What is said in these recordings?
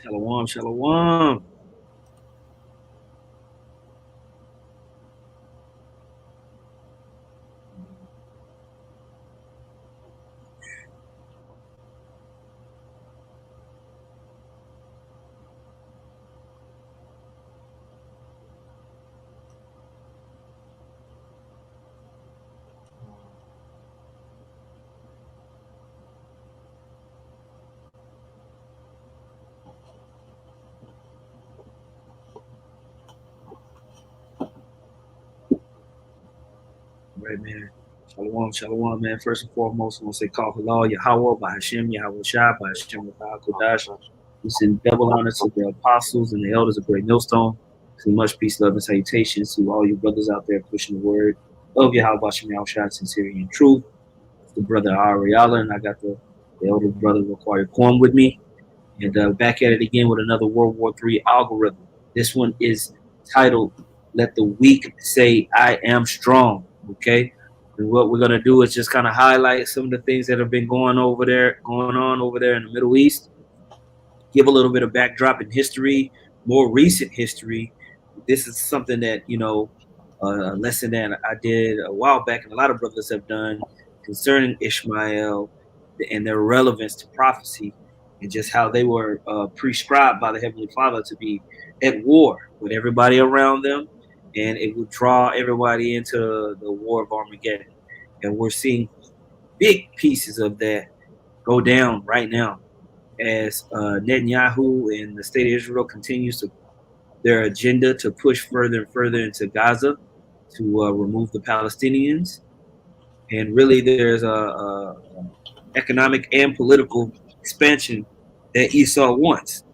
Shalom, shalom. Right, man. Shalom, shalom, man. First and foremost, I want to say call halal, Yahweh, by Hashem, Yahweh Shai, by Hashem, Kodash. We send double honor to the apostles and the elders of Great Millstone. So much peace, love, and salutations to all you brothers out there pushing the word of Yahweh, Hashem, Yahweh Shai, sincerity and truth. It's the brother Ariala, and I got the elder brother Require Kwam with me. And back at it again with another World War III algorithm. This one is titled Let the Weak Say I Am Strong. Okay. And what we're gonna do is just kind of highlight some of the things that have been going on over there in the Middle East, give a little bit of backdrop in history, more recent history. This is something that, a lesson that I did a while back, and a lot of brothers have done concerning Ishmael and their relevance to prophecy, and just how they were prescribed by the Heavenly Father to be at war with everybody around them, and it would draw everybody into the war of Armageddon. And we're seeing big pieces of that go down right now as Netanyahu and the state of Israel continues to their agenda to push further and further into Gaza to remove the Palestinians. And really, there's a economic and political expansion that Esau wants.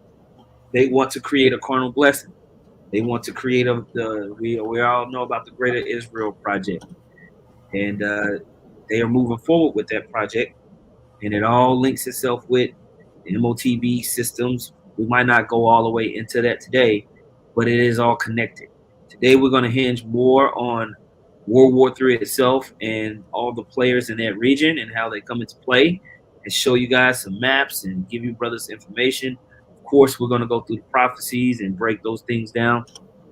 They want to create a carnal blessing. They want to create we all know about the Greater Israel Project, and they are moving forward with that project, and it all links itself with the MOTB systems. We might not go all the way into that today, but it is all connected. Today, we're going to hinge more on World War III itself and all the players in that region and how they come into play, and show you guys some maps and give you brothers information. Of course, we're going to go through the prophecies and break those things down.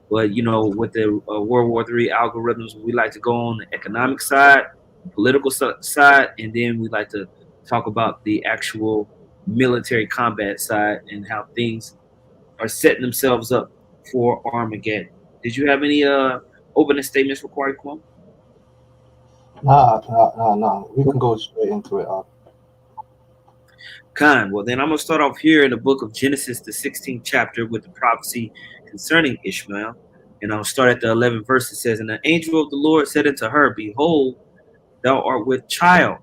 But, with the World War III algorithms, we like to go on the economic side, political side, and then we like to talk about the actual military combat side and how things are setting themselves up for Armageddon. Did you have any opening statements required, Kwame? Nah. We can go straight into it. Khan. Well, then I'm going to start off here in the book of Genesis, the 16th chapter, with the prophecy concerning Ishmael. And I'll start at the 11th verse. It says, And the angel of the Lord said unto her, Behold, thou art with child,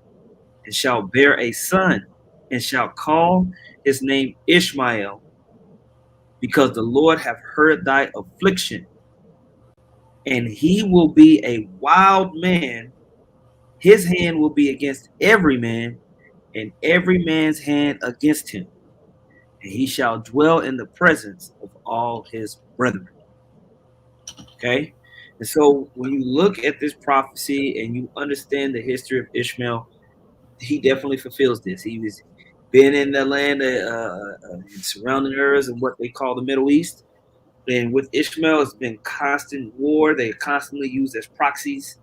and shalt bear a son, and shalt call his name Ishmael, because the Lord hath heard thy affliction. And he will be a wild man. His hand will be against every man, and every man's hand against him. And he shall dwell in the presence of all his brethren. Okay? And so when you look at this prophecy and you understand the history of Ishmael, he definitely fulfills this. He was been in the land surrounding areas of what they call the Middle East. And with Ishmael, it's been constant war. They constantly used as proxies,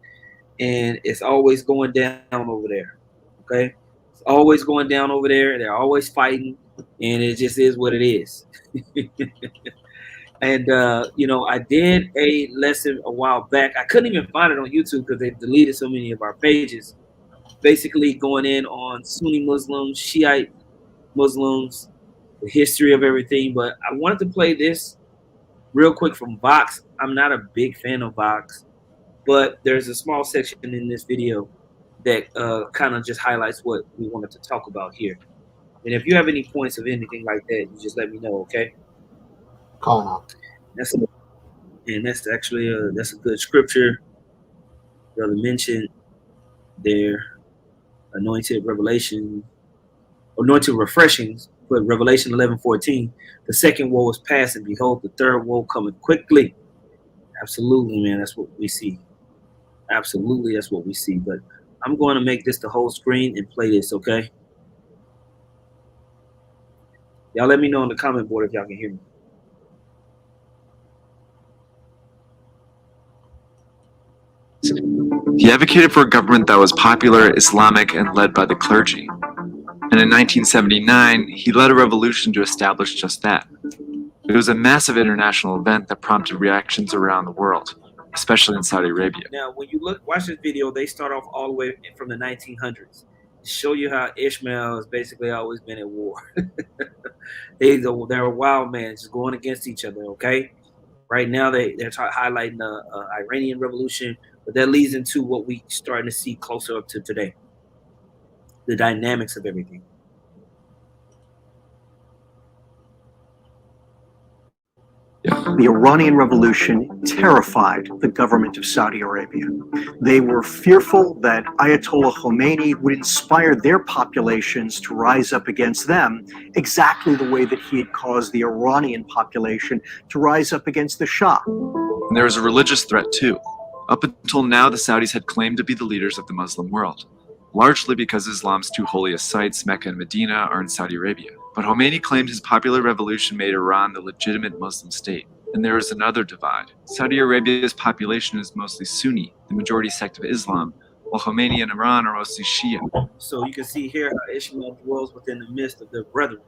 and it's always going down over there. Okay, it's always going down over there. They're always fighting, and it just is what it is. And I did a lesson a while back. I couldn't even find it on YouTube because they deleted so many of our pages. Basically, going in on Sunni Muslims, Shiite Muslims, the history of everything. But I wanted to play this real quick from Vox. I'm not a big fan of Vox, but there's a small section in this video that kind of just highlights what we wanted to talk about here. And if you have any points of anything like that, you just let me know, okay? Kana. That's and that's actually that's a good scripture. Brother mentioned there, anointed revelation, anointed refreshings. But Revelation 11:14, the second woe is past, and behold, the third woe cometh quickly. Absolutely, man, that's what we see. Absolutely, that's what we see. But I'm going to make this the whole screen and play this, okay? Y'all let me know in the comment board if y'all can hear me. He advocated for a government that was popular, Islamic, and led by the clergy. And in 1979, he led a revolution to establish just that. It was a massive international event that prompted reactions around the world, especially in Saudi Arabia. Now, when you watch this video, they start off all the way from the 1900s to show you how Ishmael has basically always been at war. They're a wild man just going against each other, okay? Right now, they're highlighting the Iranian Revolution, but that leads into what we starting to see closer up to today, the dynamics of everything. The Iranian Revolution terrified the government of Saudi Arabia. They were fearful that Ayatollah Khomeini would inspire their populations to rise up against them, exactly the way that he had caused the Iranian population to rise up against the Shah. And there was a religious threat too. Up until now, the Saudis had claimed to be the leaders of the Muslim world, largely because Islam's two holiest sites, Mecca and Medina, are in Saudi Arabia. But Khomeini claimed his popular revolution made Iran the legitimate Muslim state. And there is another divide. Saudi Arabia's population is mostly Sunni, the majority sect of Islam, while Khomeini and Iran are mostly Shia. So you can see here how Ishmael dwells within the midst of their brethren,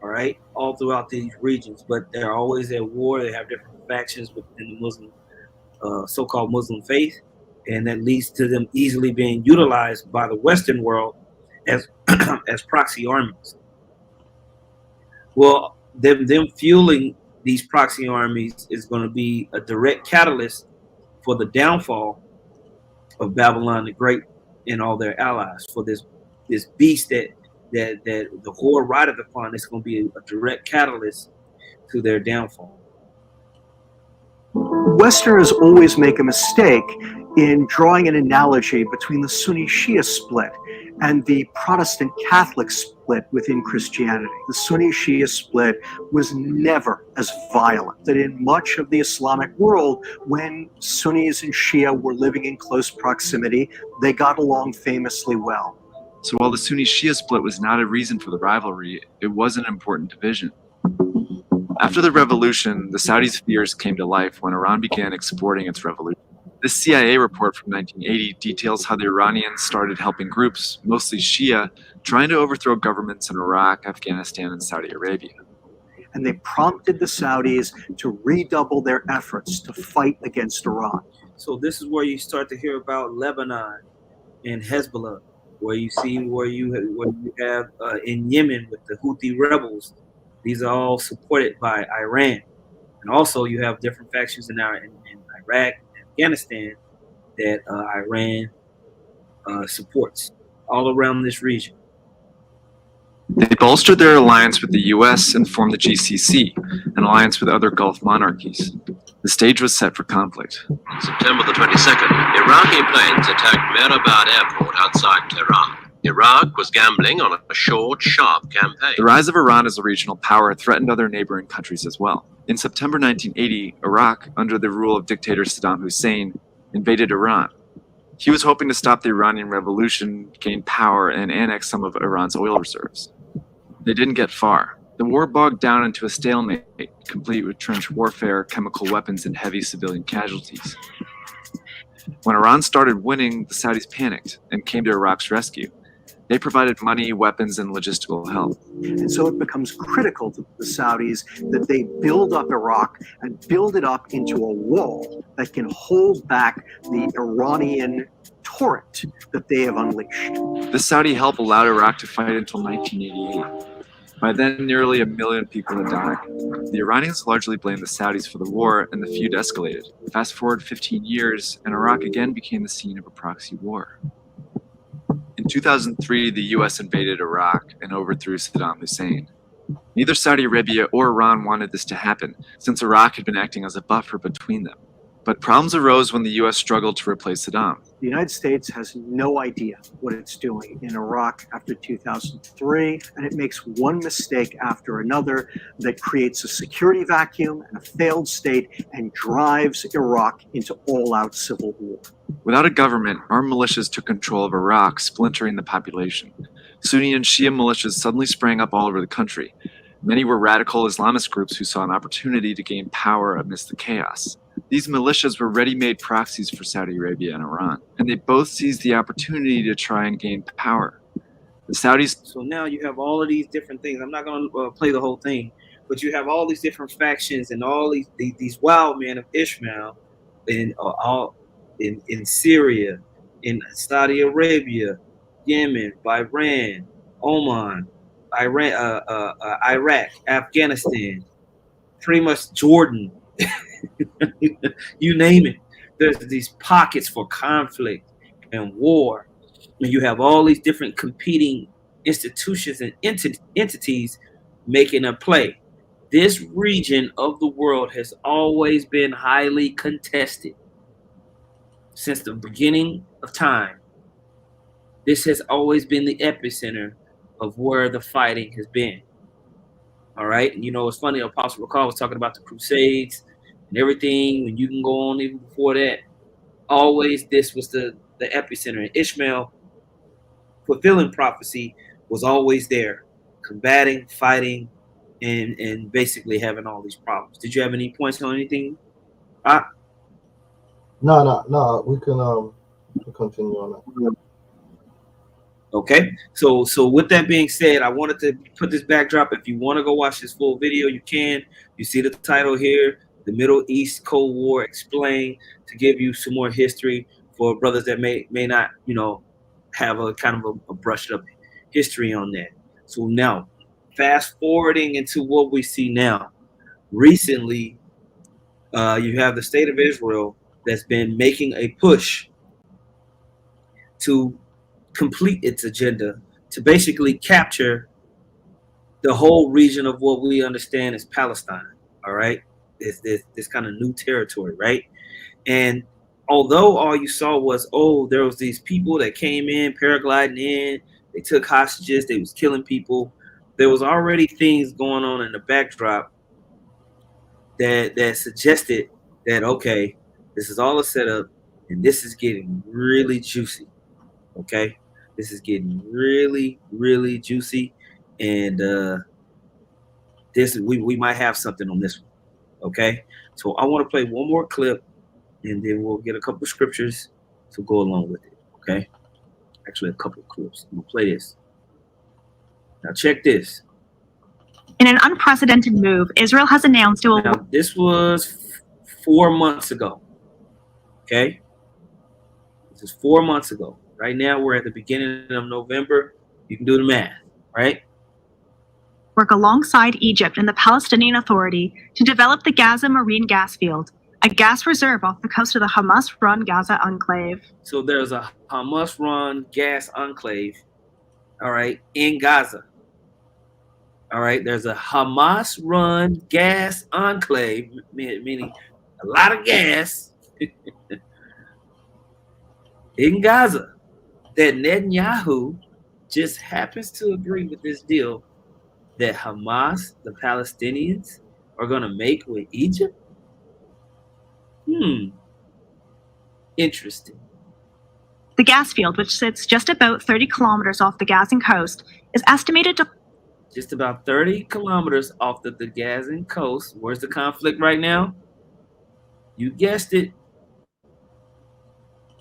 all right, all throughout these regions. But they're always at war. They have different factions within the Muslim, so-called Muslim faith, and that leads to them easily being utilized by the Western world as as proxy armies. Well, them fueling these proxy armies is going to be a direct catalyst for the downfall of Babylon the Great and all their allies. For this beast that the whore rideth upon, is going to be a direct catalyst to their downfall. Westerners always make a mistake in drawing an analogy between the Sunni-Shia split and the Protestant-Catholic split within Christianity. The Sunni-Shia split was never as violent. That in much of the Islamic world, when Sunnis and Shia were living in close proximity, they got along famously well. So while the Sunni-Shia split was not a reason for the rivalry, it was an important division. After the revolution, the Saudis' fears came to life when Iran began exporting its revolution. This CIA report from 1980 details how the Iranians started helping groups, mostly Shia, trying to overthrow governments in Iraq, Afghanistan, and Saudi Arabia. And they prompted the Saudis to redouble their efforts to fight against Iran. So this is where you start to hear about Lebanon and Hezbollah, where you have in Yemen with the Houthi rebels. These are all supported by Iran. And also you have different factions in Iraq and Afghanistan that Iran supports all around this region. They bolstered their alliance with the US and formed the GCC, an alliance with other Gulf monarchies. The stage was set for conflict. September the 22nd, Iraqi planes attacked Mehrabad airport outside Tehran. Iraq was gambling on a short, sharp campaign. The rise of Iran as a regional power threatened other neighboring countries as well. In September 1980, Iraq, under the rule of dictator Saddam Hussein, invaded Iran. He was hoping to stop the Iranian Revolution, gain power, and annex some of Iran's oil reserves. They didn't get far. The war bogged down into a stalemate, complete with trench warfare, chemical weapons, and heavy civilian casualties. When Iran started winning, the Saudis panicked and came to Iraq's rescue. They provided money, weapons, and logistical help. And so it becomes critical to the Saudis that they build up Iraq and build it up into a wall that can hold back the Iranian torrent that they have unleashed. This Saudi help allowed Iraq to fight until 1988. By then, nearly 1 million people had died. The Iranians largely blamed the Saudis for the war, and the feud escalated. Fast forward 15 years, and Iraq again became the scene of a proxy war. In 2003, the US invaded Iraq and overthrew Saddam Hussein. Neither Saudi Arabia or Iran wanted this to happen, since Iraq had been acting as a buffer between them. But problems arose when the US struggled to replace Saddam. The United States has no idea what it's doing in Iraq after 2003, and it makes one mistake after another that creates a security vacuum and a failed state and drives Iraq into all-out civil war. Without a government, armed militias took control of Iraq, splintering the population. Sunni and Shia militias suddenly sprang up all over the country. Many were radical Islamist groups who saw an opportunity to gain power amidst the chaos. These militias were ready-made proxies for Saudi Arabia and Iran, and they both seized the opportunity to try and gain power. The Saudis. So now you have all of these different things. I'm not going to play the whole thing, but you have all these different factions and all these wild men of Ishmael in Syria, in Saudi Arabia, Yemen, Bahrain, Oman, Iraq, Afghanistan, pretty much Jordan. You name it. There's these pockets for conflict and war. And you have all these different competing institutions and entities making a play. This region of the world has always been highly contested since the beginning of time. This has always been the epicenter of where the fighting has been. All right. And you know, it's funny, Apostle Recall was talking about the Crusades and everything, and you can go on even before that. Always this was the epicenter. And Ishmael, fulfilling prophecy, was always there, combating, fighting, and basically having all these problems. Did you have any points on anything? No. We can continue on that. Okay, so with that being said, I wanted to put this backdrop. If you want to go watch this full video, you can. You see the title here, The Middle East Cold War Explained, to give you some more history for brothers that may not, you know, have a kind of a brushed up history on that. So now, fast forwarding into what we see now. Recently, you have the state of Israel that's been making a push to complete its agenda to basically capture the whole region of what we understand as Palestine. All right, this kind of new territory, right? And although all you saw was, oh, there was these people that came in paragliding in, they took hostages, they was killing people, there was already things going on in the backdrop that suggested that, okay, this is all a setup and this is getting really juicy. Okay, this is getting really, really juicy, and we might have something on this one. Okay, so I want to play one more clip, and then we'll get a couple of scriptures to go along with it. Okay, actually a couple of clips. I'm gonna play this. Now check this. In an unprecedented move, Israel has announced it will. Now, this was 4 months ago. Okay, this is 4 months ago. Right now, we're at the beginning of November. You can do the math, right? Work alongside Egypt and the Palestinian Authority to develop the Gaza Marine Gas Field, a gas reserve off the coast of the Hamas-run Gaza enclave. So there's a Hamas-run gas enclave, all right, in Gaza. All right, there's a Hamas-run gas enclave, meaning a lot of gas in Gaza, that Netanyahu just happens to agree with this deal that Hamas, the Palestinians, are going to make with Egypt. Interesting. The gas field, which sits just about 30 kilometers off the Gazan coast, is estimated to just about 30 kilometers off the Gazan coast. Where's the conflict right now? You guessed it.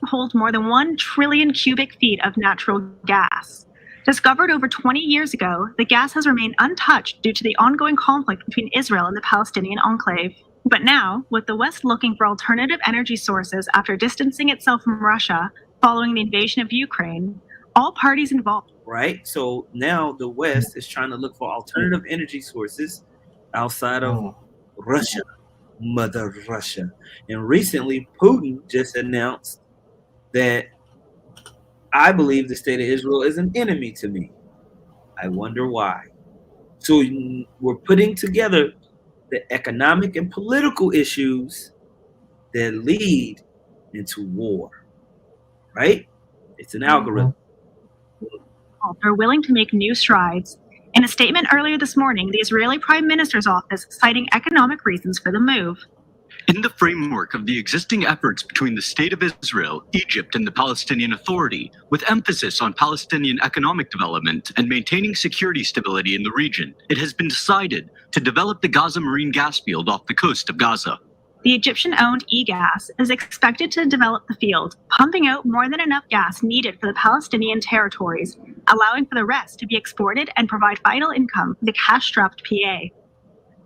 hold more than 1 trillion cubic feet of natural gas. Discovered over 20 years ago, the gas has remained untouched due to the ongoing conflict between Israel and the Palestinian enclave. But now, with the West looking for alternative energy sources after distancing itself from Russia following the invasion of Ukraine, all parties involved. Right? So now the West is trying to look for alternative energy sources outside of Russia, Mother Russia. And recently, Putin just announced that I believe the state of Israel is an enemy to me. I wonder why. So we're putting together the economic and political issues that lead into war, right? It's an algorithm. Are willing to make new strides. In a statement earlier this morning, the Israeli Prime Minister's office citing economic reasons for the move. In the framework of the existing efforts between the State of Israel, Egypt, and the Palestinian Authority, with emphasis on Palestinian economic development and maintaining security stability in the region, it has been decided to develop the Gaza marine gas field off the coast of Gaza. The Egyptian-owned e-gas is expected to develop the field, pumping out more than enough gas needed for the Palestinian territories, allowing for the rest to be exported and provide vital income for the cash-strapped PA.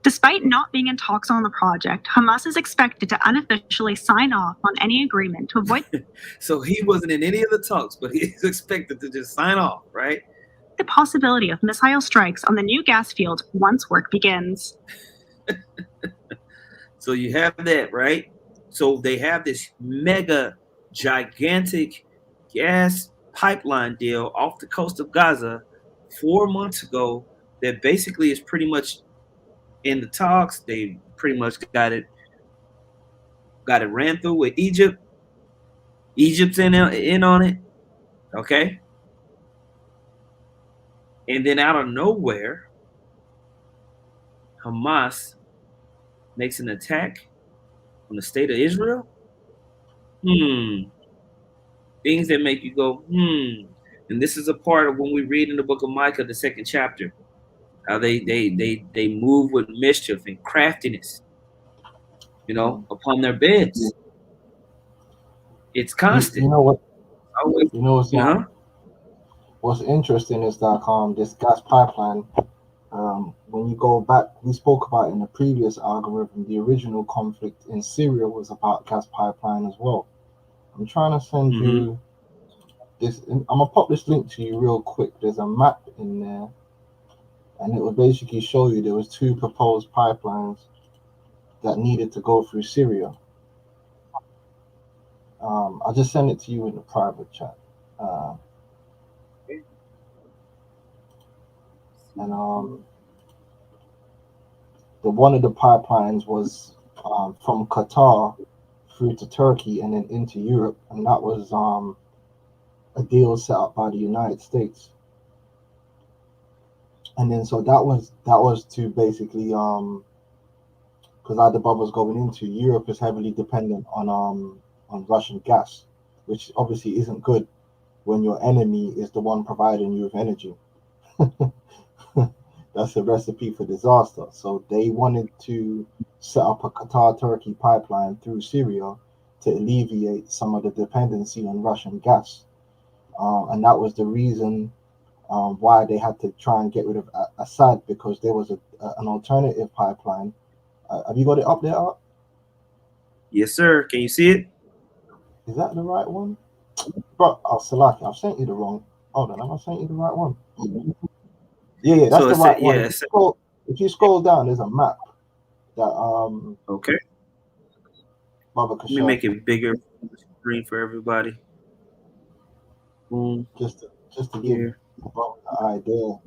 Despite not being in talks on the project, Hamas is expected to unofficially sign off on any agreement to avoid So he wasn't in any of the talks, but he's expected to just sign off, right? the possibility of missile strikes on the new gas field once work begins. So you have that, right? So they have this mega, gigantic gas pipeline deal off the coast of Gaza 4 months ago that basically is pretty much in the talks. They pretty much got it ran through with Egypt. Egypt's in on it, okay? And then out of nowhere, Hamas makes an attack on the state of Israel. Things that make you go, And this is a part of when we read in the book of Micah, the 2nd chapter, how they move with mischief and craftiness, upon their beds. It's constant. You know what? Always, You know what's interesting is that this gas pipeline, when you go back, we spoke about in the previous algorithm, the original conflict in Syria was about gas pipeline as well. I'm trying to send you this. I'm gonna pop this link to you real quick. There's a map in there, and it will basically show you there was 2 proposed pipelines that needed to go through Syria. I'll just send it to you in the private chat. One of the pipelines was from Qatar through to Turkey and then into Europe, and that was a deal set up by the United States. And then so that was to basically because how the bubble's going into Europe is heavily dependent on Russian gas, which obviously isn't good when your enemy is the one providing you with energy. That's a recipe for disaster. So they wanted to set up a Qatar-Turkey pipeline through Syria to alleviate some of the dependency on Russian gas. And that was the reason why they had to try and get rid of Assad, because there was an alternative pipeline. Have you got it up there, Art? Yes, sir. Can you see it? Is that the right one? Bro, Salaki, I've sent you the wrong. Hold on, have I sent you the right one? Yeah, that's the right one. If you scroll down, there's a map that okay. Let me make it bigger screen for everybody. Boom. Just to give you an idea.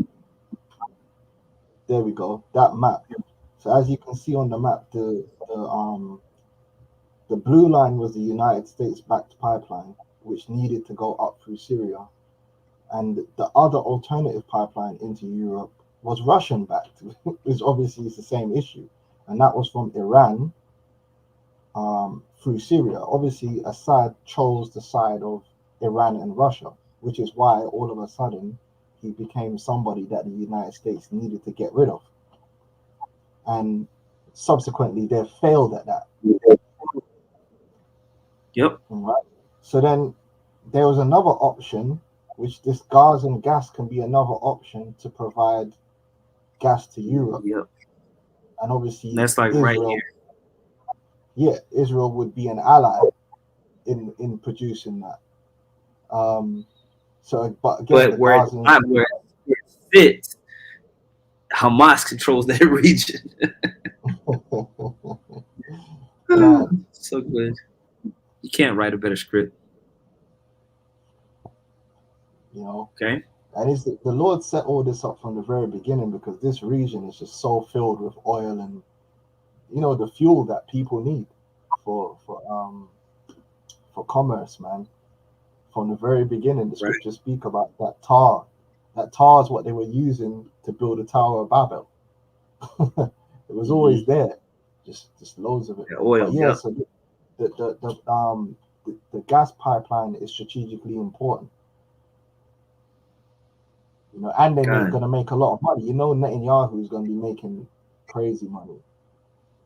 There we go. That map. So as you can see on the map, the blue line was the United States-backed pipeline, which needed to go up through Syria. And the other alternative pipeline into Europe was Russian-backed, which obviously is the same issue. And that was from Iran through Syria. Obviously, Assad chose the side of Iran and Russia, which is why all of a sudden he became somebody that the United States needed to get rid of. And subsequently, they failed at that. Yep. Right. So then there was another option, which this Gazan gas can be another option to provide gas to Europe. Yep. And obviously, that's like Israel, right here. Yeah, Israel would be an ally in producing that. But where it fits, Hamas controls that region. So good. You can't write a better script. Okay. And the Lord set all this up from the very beginning, because this region is just so filled with oil and the fuel that people need for commerce, man. From the very beginning, the scriptures speak about that tar. That tar is what they were using to build the Tower of Babel. It was always there. just loads of it. The oil, But yeah, yeah. so the gas pipeline is strategically important. You know, and they're God. going to make a lot of money. You know, Netanyahu is going to be making crazy money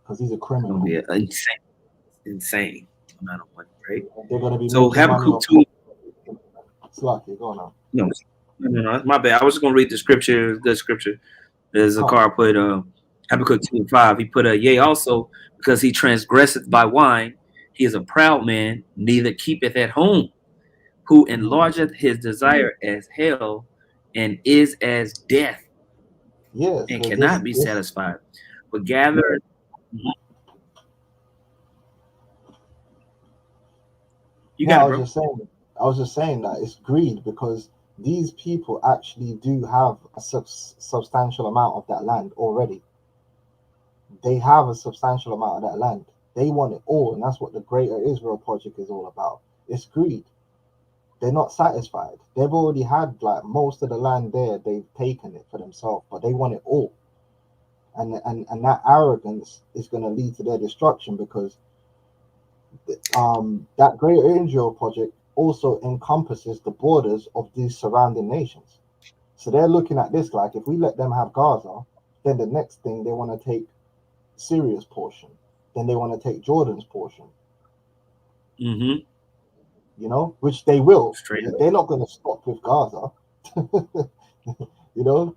because he's a It's criminal. gonna be an insane amount of money, right? They're going to be So making money Habakkuk off. 2. It's lucky. Go on now. No, my bad. I was just gonna read the scripture. Good scripture. There's a Come. car put Habakkuk 2:5. He put yea also because he transgresseth by wine. He is a proud man, neither keepeth at home, who enlargeth his desire as hell, and is as death, Yeah, and so cannot be satisfied. But gather. You got I it, was just saying that it's greed because these people actually do have a substantial amount of that land already. They have a substantial amount of that land. They want it all, and that's what the Greater Israel Project is all about. It's greed. They're not satisfied. They've already had like most of the land there. They've taken it for themselves, but they want it all. And that arrogance is going to lead to their destruction because that Greater Israel Project also encompasses the borders of these surrounding nations. So they're looking at this like if we let them have Gaza, then the next thing they want to take Syria's portion, then they want to take Jordan's portion. Mm-hmm. You know, which they will. Straight up. They're not going to stop with Gaza. You know,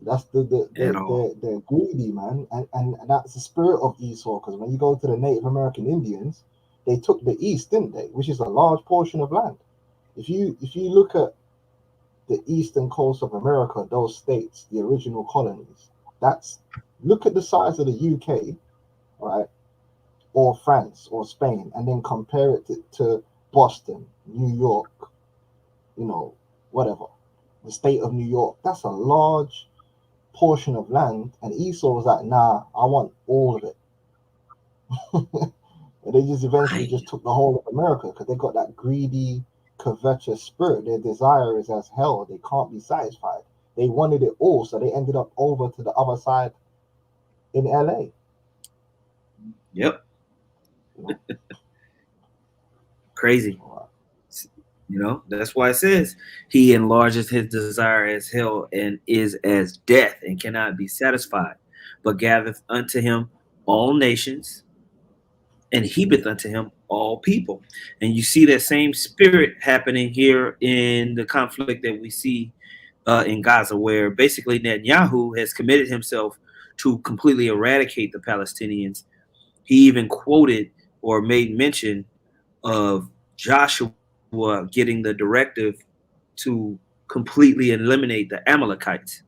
that's they're greedy, man, and that's the spirit of Esau. Because when you go to the Native American Indians, they took the East, didn't they? Which is a large portion of land. If you look at the eastern coast of America, those states, the original colonies, look at the size of the UK, right, or France or Spain, and then compare it to Boston, New York, you know, whatever, the state of New York. That's a large portion of land, and Esau was like, nah, I want all of it. And they just eventually just took the whole of America because they got that greedy, covetous spirit. Their desire is as hell. They can't be satisfied. They wanted it all, so they ended up over to the other side in LA. Yep. You know? Crazy. You know, that's why it says he enlarges his desire as hell and is as death and cannot be satisfied, but gathereth unto him all nations and heapeth unto him all people. And you see that same spirit happening here in the conflict that we see in Gaza, where basically Netanyahu has committed himself to completely eradicate the Palestinians. He even quoted or made mention of Joshua getting the directive to completely eliminate the Amalekites.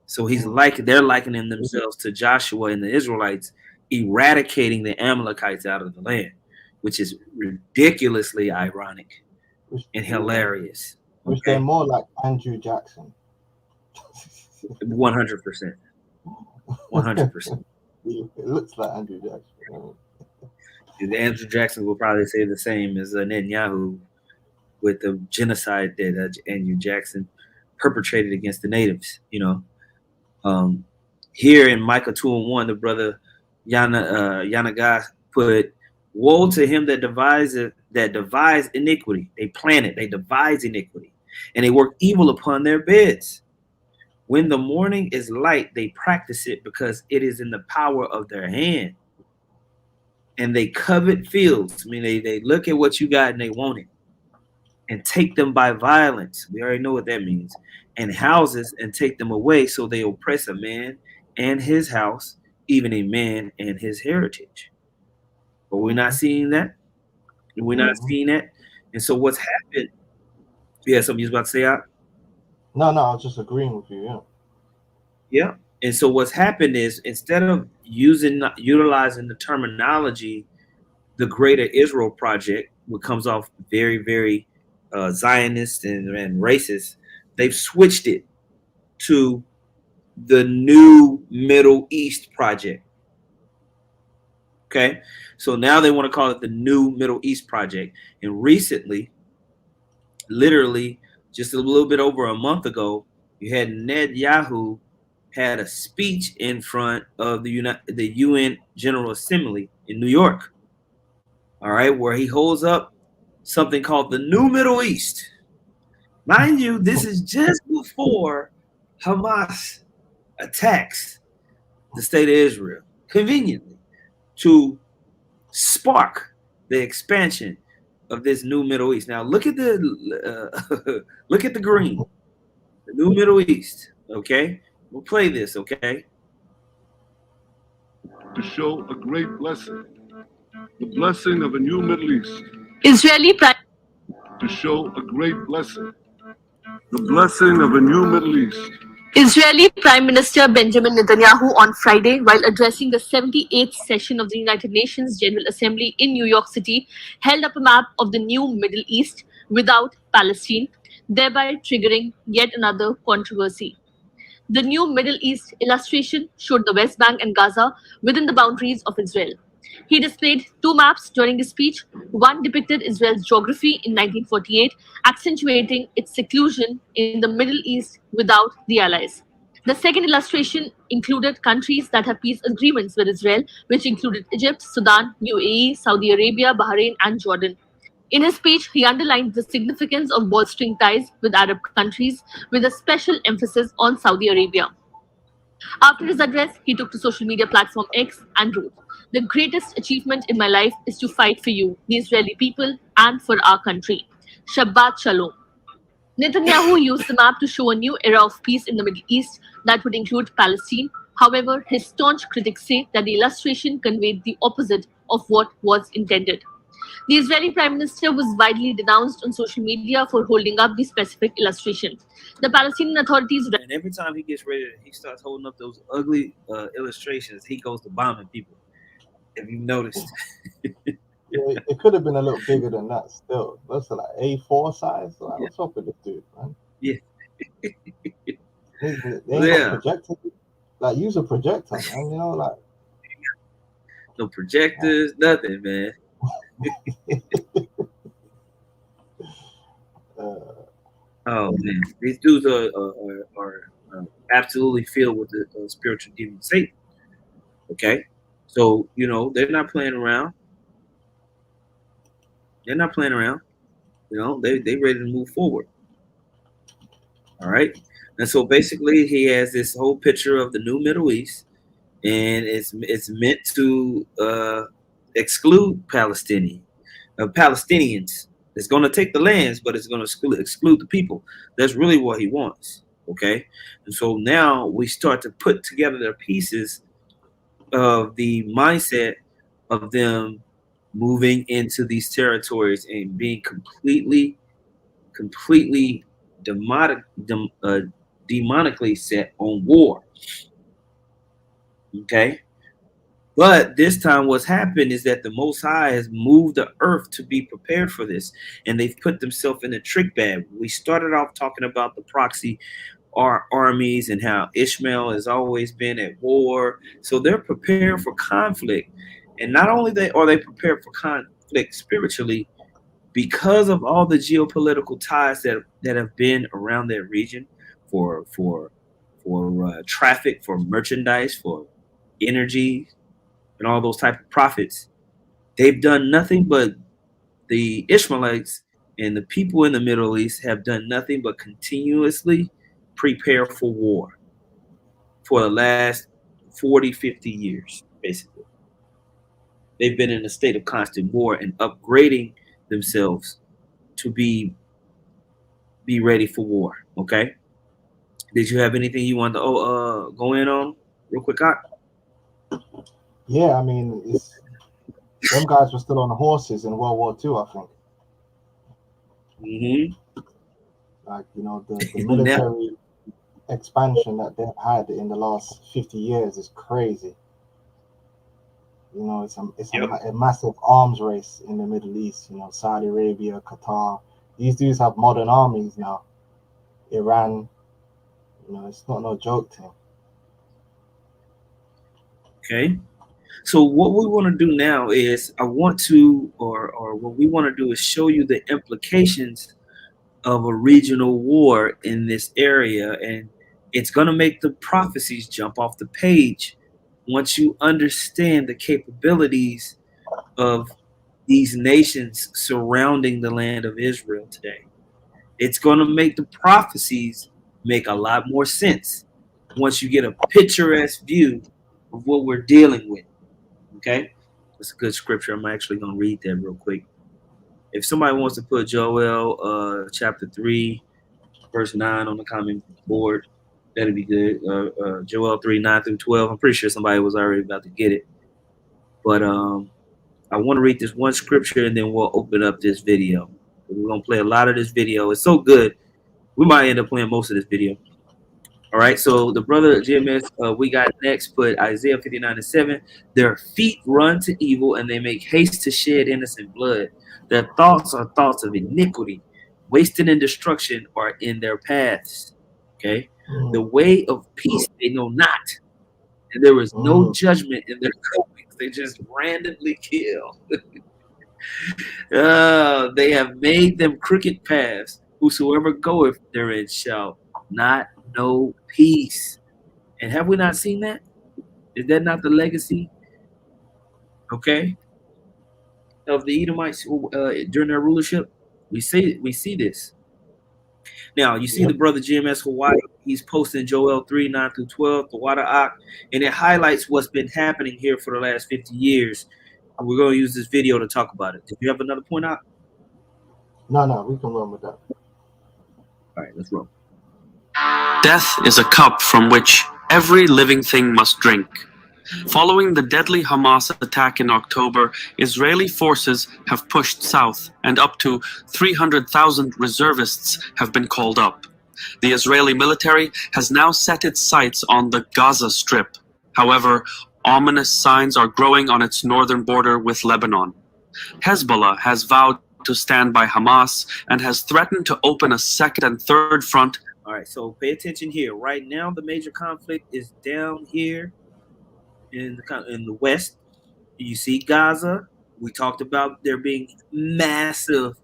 So they're likening themselves to Joshua and the Israelites eradicating the Amalekites out of the land, which is ridiculously ironic and hilarious. Which they're more like Andrew Jackson. 100%. 100%. It looks like Andrew Jackson. Andrew Jackson will probably say the same as Netanyahu with the genocide that Andrew Jackson perpetrated against the natives. You know, here in Micah 2:1, the brother Yanagas put, "Woe to him that devise iniquity. They plan it, they devise iniquity, and they work evil upon their beds. When the morning is light, they practice it because it is in the power of their hand. And they covet fields." I mean, they look at what you got and they want it. "And take them by violence." We already know what that means. "And houses and take them away, so they oppress a man and his house, even a man and his heritage." But we're not seeing that. We're not seeing that. And so what's happened? Yeah, something you was about to say out? No, I was just agreeing with you, yeah. Yeah. And so what's happened is instead of utilizing the terminology, the Greater Israel Project, which comes off very, very Zionist and racist, they've switched it to the New Middle East Project. Okay, so now they want to call it the New Middle East Project. And recently, literally just a little bit over a month ago, you had Netanyahu had a speech in front of the UN General Assembly in New York. All right, where he holds up something called the New Middle East. Mind you, this is just before Hamas attacks the state of Israel, conveniently, to spark the expansion of this new Middle East. Now look at the look at the green, the new Middle East. Okay, we'll play this. Okay, to show a great blessing, the blessing of a new Middle East. Israeli Prime To show a great blessing, the blessing of a new Middle East. Israeli Prime Minister Benjamin Netanyahu on Friday, while addressing the 78th session of the United Nations General Assembly in New York City, held up a map of the new Middle East without Palestine, thereby triggering yet another controversy. The new Middle East illustration showed the West Bank and Gaza within the boundaries of Israel. He displayed two maps during his speech. One depicted Israel's geography in 1948, accentuating its seclusion in the Middle East without the Allies. The second illustration included countries that have peace agreements with Israel, which included Egypt, Sudan, UAE, Saudi Arabia, Bahrain, and Jordan. In his speech, he underlined the significance of bolstering ties with Arab countries, with a special emphasis on Saudi Arabia. After his address, he took to social media platform X and wrote, "The greatest achievement in my life is to fight for you, the Israeli people, and for our country. Shabbat Shalom." Netanyahu used the map to show a new era of peace in the Middle East that would include Palestine. However, his staunch critics say that the illustration conveyed the opposite of what was intended. The Israeli Prime Minister was widely denounced on social media for holding up the specific illustration. The Palestinian authorities. and every time he gets ready, he starts holding up those ugly illustrations. He goes to bombing people. Have you noticed? Yeah, it could have been a little bigger than that still. That's like A4 size. Like, what's up with this dude, man? Yeah. They ain't got projector. Like, use a projector, man. You know, like. No projectors, nothing, man. Oh man, these dudes are absolutely filled with the spiritual demon Satan. Okay, so you know they're not playing around. They're not playing around. You know they ready to move forward. All right, and so basically he has this whole picture of the new Middle East, and it's meant to exclude Palestinians. It's going to take the lands, but it's going to exclude the people. That's really what he wants. Okay, and so now we start to put together the pieces of the mindset of them moving into these territories and being completely demonically set on war. Okay. But this time, what's happened is that the Most High has moved the earth to be prepared for this, and they've put themselves in a trick bag. We started off talking about the proxy armies and how Ishmael has always been at war, so they're prepared for conflict. And not only are they prepared for conflict spiritually, because of all the geopolitical ties that have been around that region for traffic, for merchandise, for energy, and all those type of profits, they've done nothing but the Ishmaelites and the people in the Middle East have done nothing but continuously prepare for war for the last 40, 50 years, basically. They've been in a state of constant war and upgrading themselves to be ready for war. Okay. Did you have anything you wanted to go in on real quick, Hot? Yeah, I mean, them guys were still on the horses in World War II, I think. Mm-hmm. Like, you know, the military expansion that they've had in the last 50 years is crazy. You know, it's a massive arms race in the Middle East. You know, Saudi Arabia, Qatar. These dudes have modern armies now. Iran. You know, it's not no joke thing. Okay. So what we want to do now is what we want to do is show you the implications of a regional war in this area and It's going to make the prophecies jump off the page once you understand the capabilities of these nations surrounding the land of Israel today. It's going to make the prophecies make a lot more sense once you get a picturesque view of what we're dealing with. Okay? That's a good scripture. I'm actually going to read that real quick. If somebody wants to put Joel chapter 3, verse 9 on the comment board, that'd be good. Joel 3, 9 through 12. I'm pretty sure somebody was already about to get it. But I want to read this one scripture and then we'll open up this video. We're going to play a lot of this video. It's so good. We might end up playing most of this video. All right, so the brother GMS we got next put Isaiah 59:7. Their feet run to evil and they make haste to shed innocent blood. Their thoughts are thoughts of iniquity. Wasting and destruction are in their paths. Okay, the way of peace they know not, and there is no judgment in their goings. They just randomly kill. They have made them crooked paths. Whosoever goeth therein shall not know peace. And have we not seen that? Is that not the legacy? Okay, of the Edomites during their rulership? We see this. Now you see the brother GMS Hawaii. He's posting Joel 3, 9 through 12, the Water Ak, and it highlights what's been happening here for the last 50 years. And we're going to use this video to talk about it. Did you have another point out? No, we can run with that. All right, let's roll. Death is a cup from which every living thing must drink. Following the deadly Hamas attack in October, Israeli forces have pushed south and up to 300,000 reservists have been called up. The Israeli military has now set its sights on the Gaza Strip. However, ominous signs are growing on its northern border with Lebanon. Hezbollah has vowed to stand by Hamas and has threatened to open a second and third front. All right, so pay attention here. Right now, the major conflict is down here in the west. You see Gaza. We talked about there being massive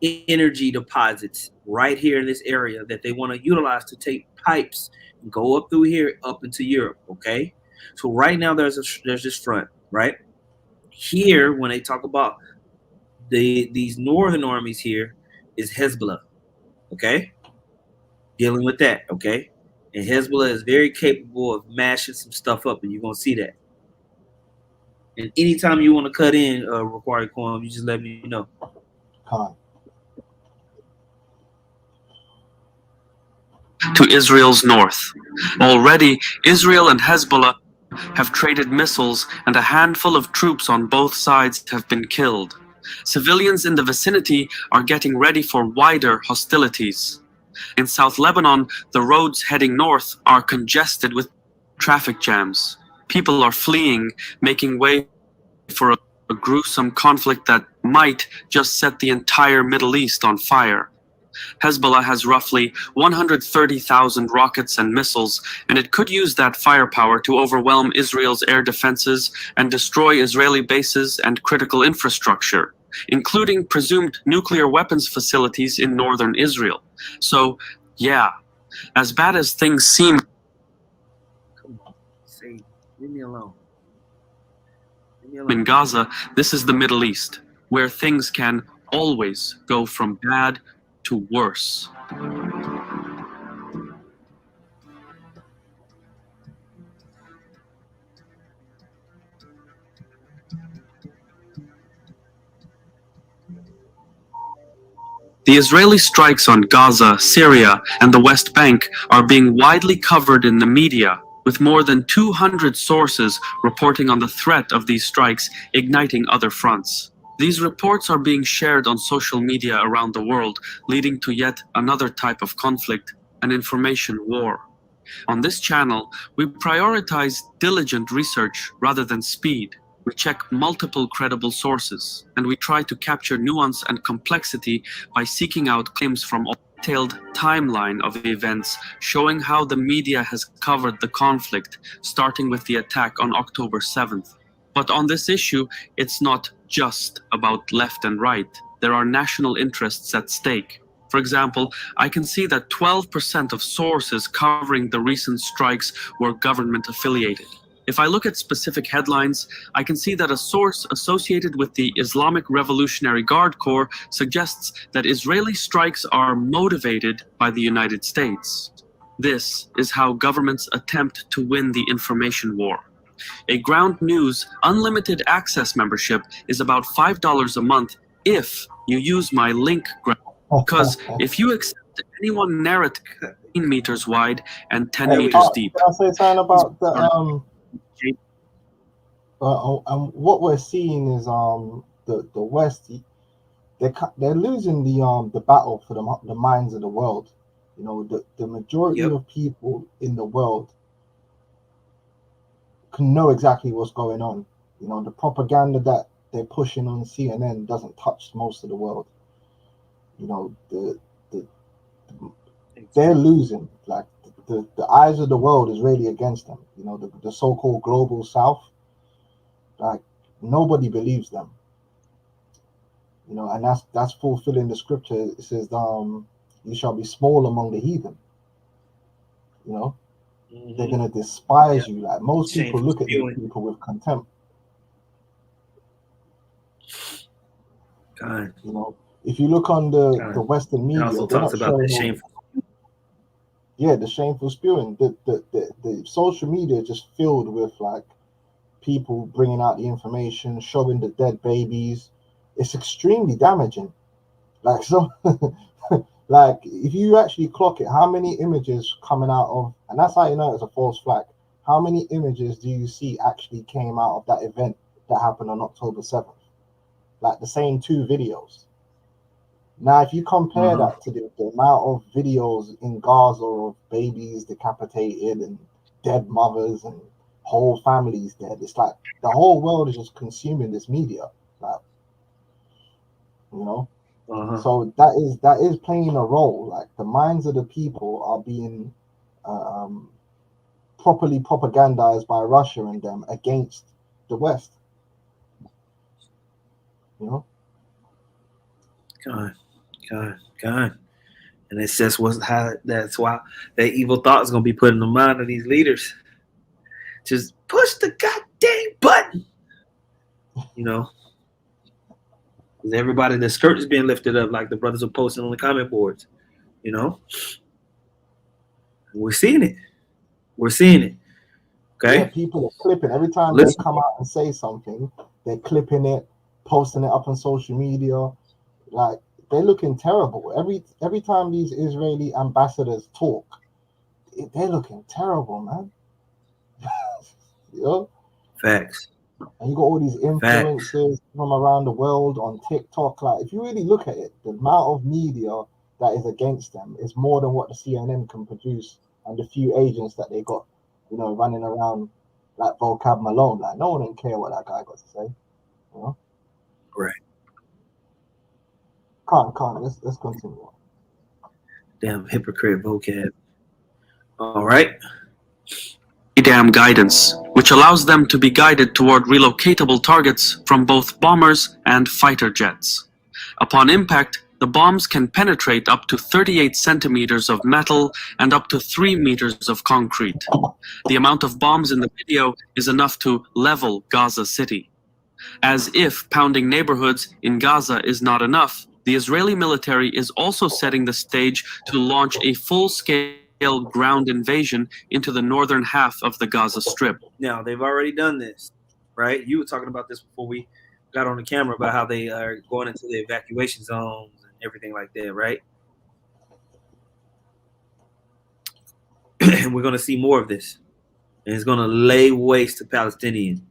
energy deposits right here in this area that they want to utilize to take pipes and go up through here up into Europe. Okay, so right now there's this front right here. When they talk about these northern armies, here is Hezbollah. Okay, dealing with that. Okay, and Hezbollah is very capable of mashing some stuff up, and you're gonna see that. And anytime you want to cut in required quorum, you just let me know. To Israel's north. Already, Israel and Hezbollah have traded missiles, and a handful of troops on both sides have been killed. Civilians in the vicinity are getting ready for wider hostilities. In South Lebanon, the roads heading north are congested with traffic jams. People are fleeing, making way for a gruesome conflict that might just set the entire Middle East on fire. Hezbollah has roughly 130,000 rockets and missiles, and it could use that firepower to overwhelm Israel's air defenses and destroy Israeli bases and critical infrastructure, including presumed nuclear weapons facilities in northern Israel. So, yeah, as bad as things seem... Come on, say, leave me alone. In Gaza, this is the Middle East, where things can always go from bad to worse. The Israeli strikes on Gaza, Syria, and the West Bank are being widely covered in the media, with more than 200 sources reporting on the threat of these strikes igniting other fronts. These reports are being shared on social media around the world, leading to yet another type of conflict, an information war. On this channel, we prioritize diligent research rather than speed. We check multiple credible sources, and we try to capture nuance and complexity by seeking out claims from a detailed timeline of events showing how the media has covered the conflict, starting with the attack on October 7th. But on this issue, it's not just about left and right. There are national interests at stake. For example, I can see that 12% of sources covering the recent strikes were government affiliated. If I look at specific headlines, I can see that a source associated with the Islamic Revolutionary Guard Corps suggests that Israeli strikes are motivated by the United States. This is how governments attempt to win the information war. A Ground News unlimited access membership is about $5 a month if you use my link, because if you accept any one narrative 10 meters wide and 10 meters deep. Can I say something about the what we're seeing is the West, they're losing the battle for the minds of the world. You know, the majority of people in the world can know exactly what's going on. You know, the propaganda that they're pushing on CNN doesn't touch most of the world. You know, they're losing. Like the eyes of the world is really against them. You know, the so-called global South. Like nobody believes them. You know, and that's fulfilling the scripture. It says, "You shall be small among the heathen." You know, they're gonna despise you. Like most people look at these people with contempt. God. You know, if you look on the Western media, also talks about the shameful. Yeah, the shameful spewing. The social media just filled with like people bringing out the information, showing the dead babies. It's extremely damaging. Like so, like if you actually clock it, how many images coming out of, and that's how you know it's a false flag. How many images do you see actually came out of that event that happened on October 7th? Like the same 2 videos. Now, if you compare that to the amount of videos in Gaza of babies decapitated and dead mothers and whole families dead, it's like the whole world is just consuming this media. Like, you know, so that is playing a role. Like the minds of the people are being properly propagandized by Russia and them against the West. You know, God, and it's just that's why that evil thought is gonna be put in the mind of these leaders. Just push the goddamn button, you know. Because everybody, the skirt is being lifted up, like the brothers are posting on the comment boards, you know. We're seeing it. Okay. Yeah, people are clipping every time they come out and say something. They're clipping it, posting it up on social media. Like they're looking terrible. Every time these Israeli ambassadors talk, they're looking terrible, man. You know? Facts. And you got all these influencers from around the world on TikTok. Like, if you really look at it, the amount of media that is against them is more than what the CNN can produce and the few agents that they got, you know, running around like Vocab Malone. Like, no one didn't care what that guy got to say. You know? Right. Can't. Let's continue. Damn hypocrite vocab. All right. Dam guidance, which allows them to be guided toward relocatable targets from both bombers and fighter jets. Upon impact, the bombs can penetrate up to 38 centimeters of metal and up to 3 meters of concrete. The amount of bombs in the video is enough to level Gaza City. As if pounding neighborhoods in Gaza is not enough, the Israeli military is also setting the stage to launch a full-scale ground invasion into the northern half of the Gaza Strip. Now, they've already done this, right? You were talking about this before we got on the camera about how they are going into the evacuation zones and everything like that, right? And we're going to see more of this. And it's going to lay waste to Palestinians.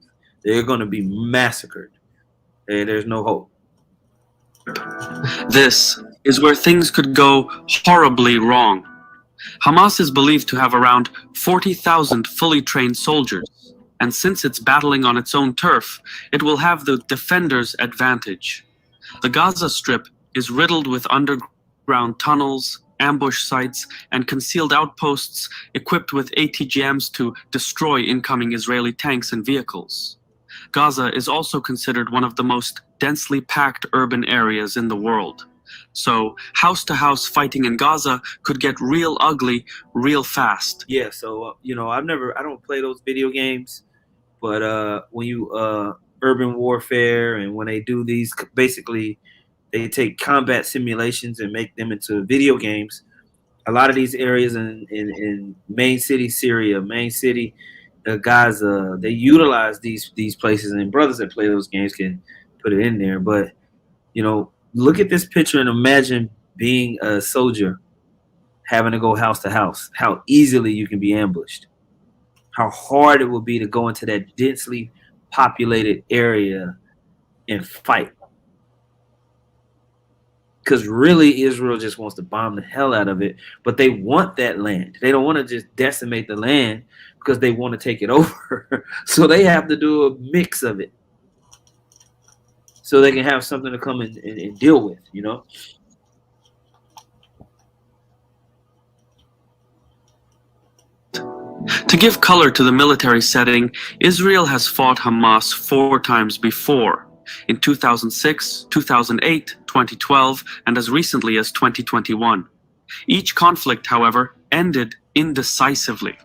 They're going to be massacred. And there's no hope. This is where things could go horribly wrong. Hamas is believed to have around 40,000 fully trained soldiers, and since it's battling on its own turf, it will have the defenders' advantage. The Gaza Strip is riddled with underground tunnels, ambush sites, and concealed outposts equipped with ATGMs to destroy incoming Israeli tanks and vehicles. Gaza is also considered one of the most densely packed urban areas in the world. So house-to-house fighting in Gaza could get real ugly real fast. Yeah, so I don't play those video games, but when you urban warfare and when they do these, basically they take combat simulations and make them into video games. A lot of these areas in main city Syria, main city Gaza, they utilize these places, and brothers that play those games can put it in there. But look at this picture and imagine being a soldier having to go house to house, how easily you can be ambushed, how hard it will be to go into that densely populated area and fight. Because really, Israel just wants to bomb the hell out of it, but they want that land. They don't want to just decimate the land because they want to take it over. So they have to do a mix of it so they can have something to come and deal with, To give color to the military setting, Israel has fought Hamas 4 times before, in 2006, 2008, 2012, and as recently as 2021. Each conflict, however, ended indecisively.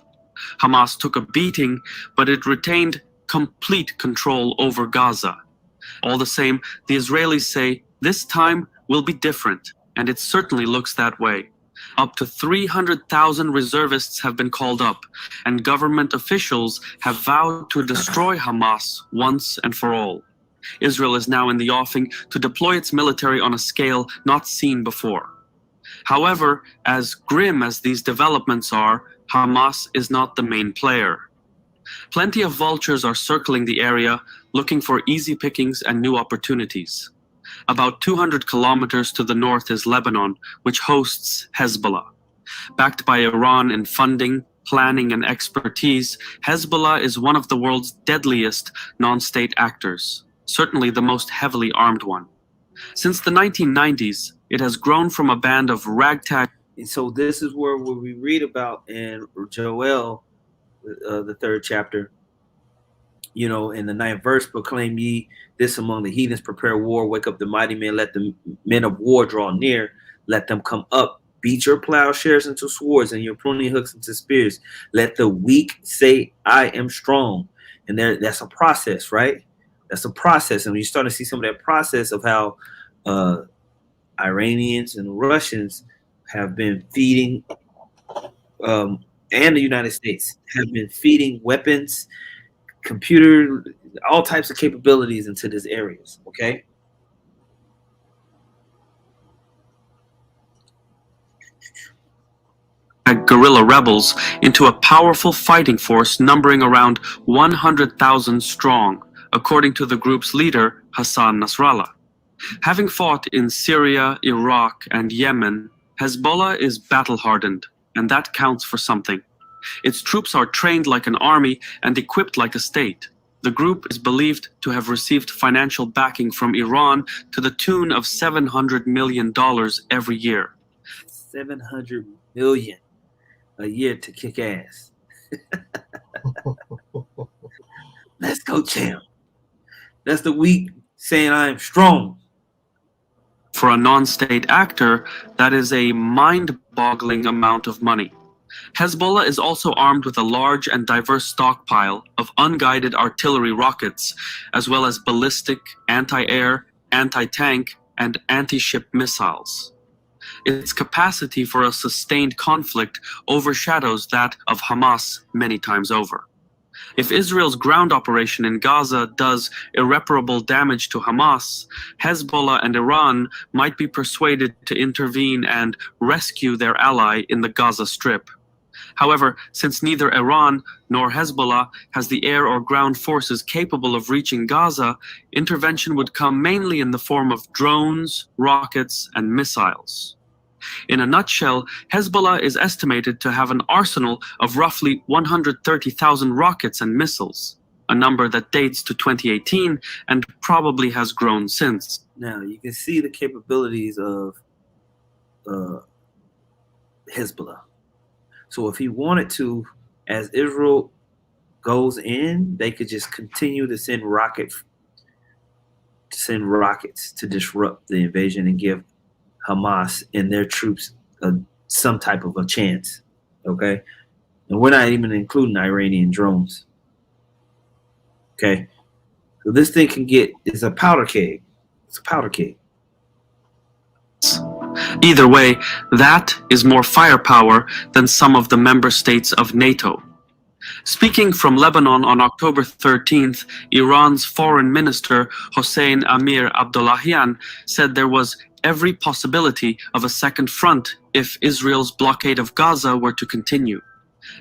Hamas took a beating, but it retained complete control over Gaza. All the same, the Israelis say this time will be different, and it certainly looks that way. Up to 300,000 reservists have been called up, and government officials have vowed to destroy Hamas once and for all. Israel is now in the offing to deploy its military on a scale not seen before. However, as grim as these developments are, Hamas is not the main player. Plenty of vultures are circling the area, looking for easy pickings and new opportunities. About 200 kilometers to the north is Lebanon, which hosts Hezbollah. Backed by Iran in funding, planning, and expertise, Hezbollah is one of the world's deadliest non-state actors, certainly the most heavily armed one. Since the 1990s, it has grown from a band of ragtag. And so this is where we read about in Joel, the 3rd chapter, in the 9th verse, proclaim ye this among the heathens, prepare war, wake up the mighty men, let the men of war draw near, let them come up, beat your plowshares into swords and your pruning hooks into spears. Let the weak say, I am strong. And that's a process, right? That's a process. And you start to see some of that process of how Iranians and Russians have been feeding, and the United States have been feeding weapons, computer, all types of capabilities into these areas, okay? Guerrilla rebels into a powerful fighting force numbering around 100,000 strong, according to the group's leader, Hassan Nasrallah. Having fought in Syria, Iraq, and Yemen, Hezbollah is battle-hardened, and that counts for something. Its troops are trained like an army and equipped like a state. The group is believed to have received financial backing from Iran to the tune of $700 million every year. $700 million a year to kick ass. Let's go, champ. That's the weak saying I am strong. For a non-state actor, that is a mind-boggling amount of money. Hezbollah is also armed with a large and diverse stockpile of unguided artillery rockets, as well as ballistic, anti-air, anti-tank, and anti-ship missiles. Its capacity for a sustained conflict overshadows that of Hamas many times over. If Israel's ground operation in Gaza does irreparable damage to Hamas, Hezbollah and Iran might be persuaded to intervene and rescue their ally in the Gaza Strip. However, since neither Iran nor Hezbollah has the air or ground forces capable of reaching Gaza, intervention would come mainly in the form of drones, rockets, and missiles. In a nutshell, Hezbollah is estimated to have an arsenal of roughly 130,000 rockets and missiles, a number that dates to 2018 and probably has grown since. Now, you can see the capabilities of Hezbollah. So if he wanted to, as Israel goes in, they could just continue to send rockets to disrupt the invasion and give Hamas and their troops some type of a chance. Okay, and we're not even including Iranian drones. Okay, so this thing is a powder keg. It's a powder keg. Either way, that is more firepower than some of the member states of NATO. Speaking from Lebanon on October 13th, Iran's foreign minister Hossein Amir Abdollahian said there was every possibility of a second front if Israel's blockade of Gaza were to continue.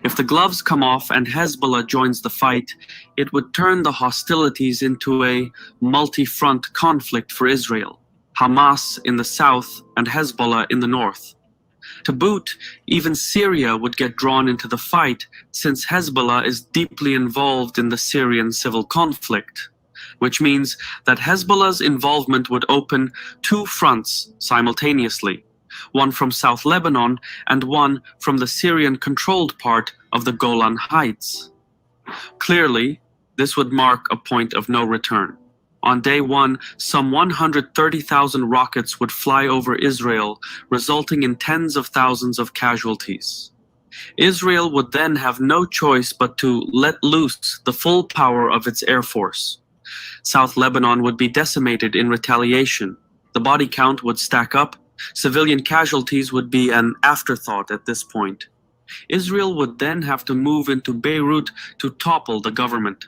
If the gloves come off and Hezbollah joins the fight, it would turn the hostilities into a multi-front conflict for Israel, Hamas in the south and Hezbollah in the north. To boot, even Syria would get drawn into the fight since Hezbollah is deeply involved in the Syrian civil conflict, which means that Hezbollah's involvement would open two fronts simultaneously, one from South Lebanon and one from the Syrian-controlled part of the Golan Heights. Clearly, this would mark a point of no return. On day one, some 130,000 rockets would fly over Israel, resulting in tens of thousands of casualties. Israel would then have no choice but to let loose the full power of its air force. South Lebanon would be decimated in retaliation. The body count would stack up. Civilian casualties would be an afterthought at this point. Israel would then have to move into Beirut to topple the government.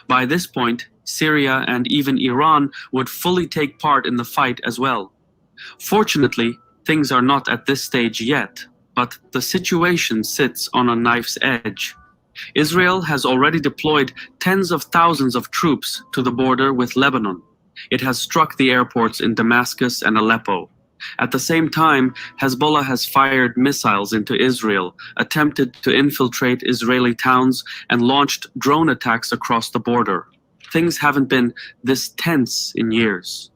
By this point, Syria and even Iran would fully take part in the fight as well. Fortunately, things are not at this stage yet, but the situation sits on a knife's edge. Israel has already deployed tens of thousands of troops to the border with Lebanon. It has struck the airports in Damascus and Aleppo. At the same time, Hezbollah has fired missiles into Israel, attempted to infiltrate Israeli towns, and launched drone attacks across the border. Things haven't been this tense in years.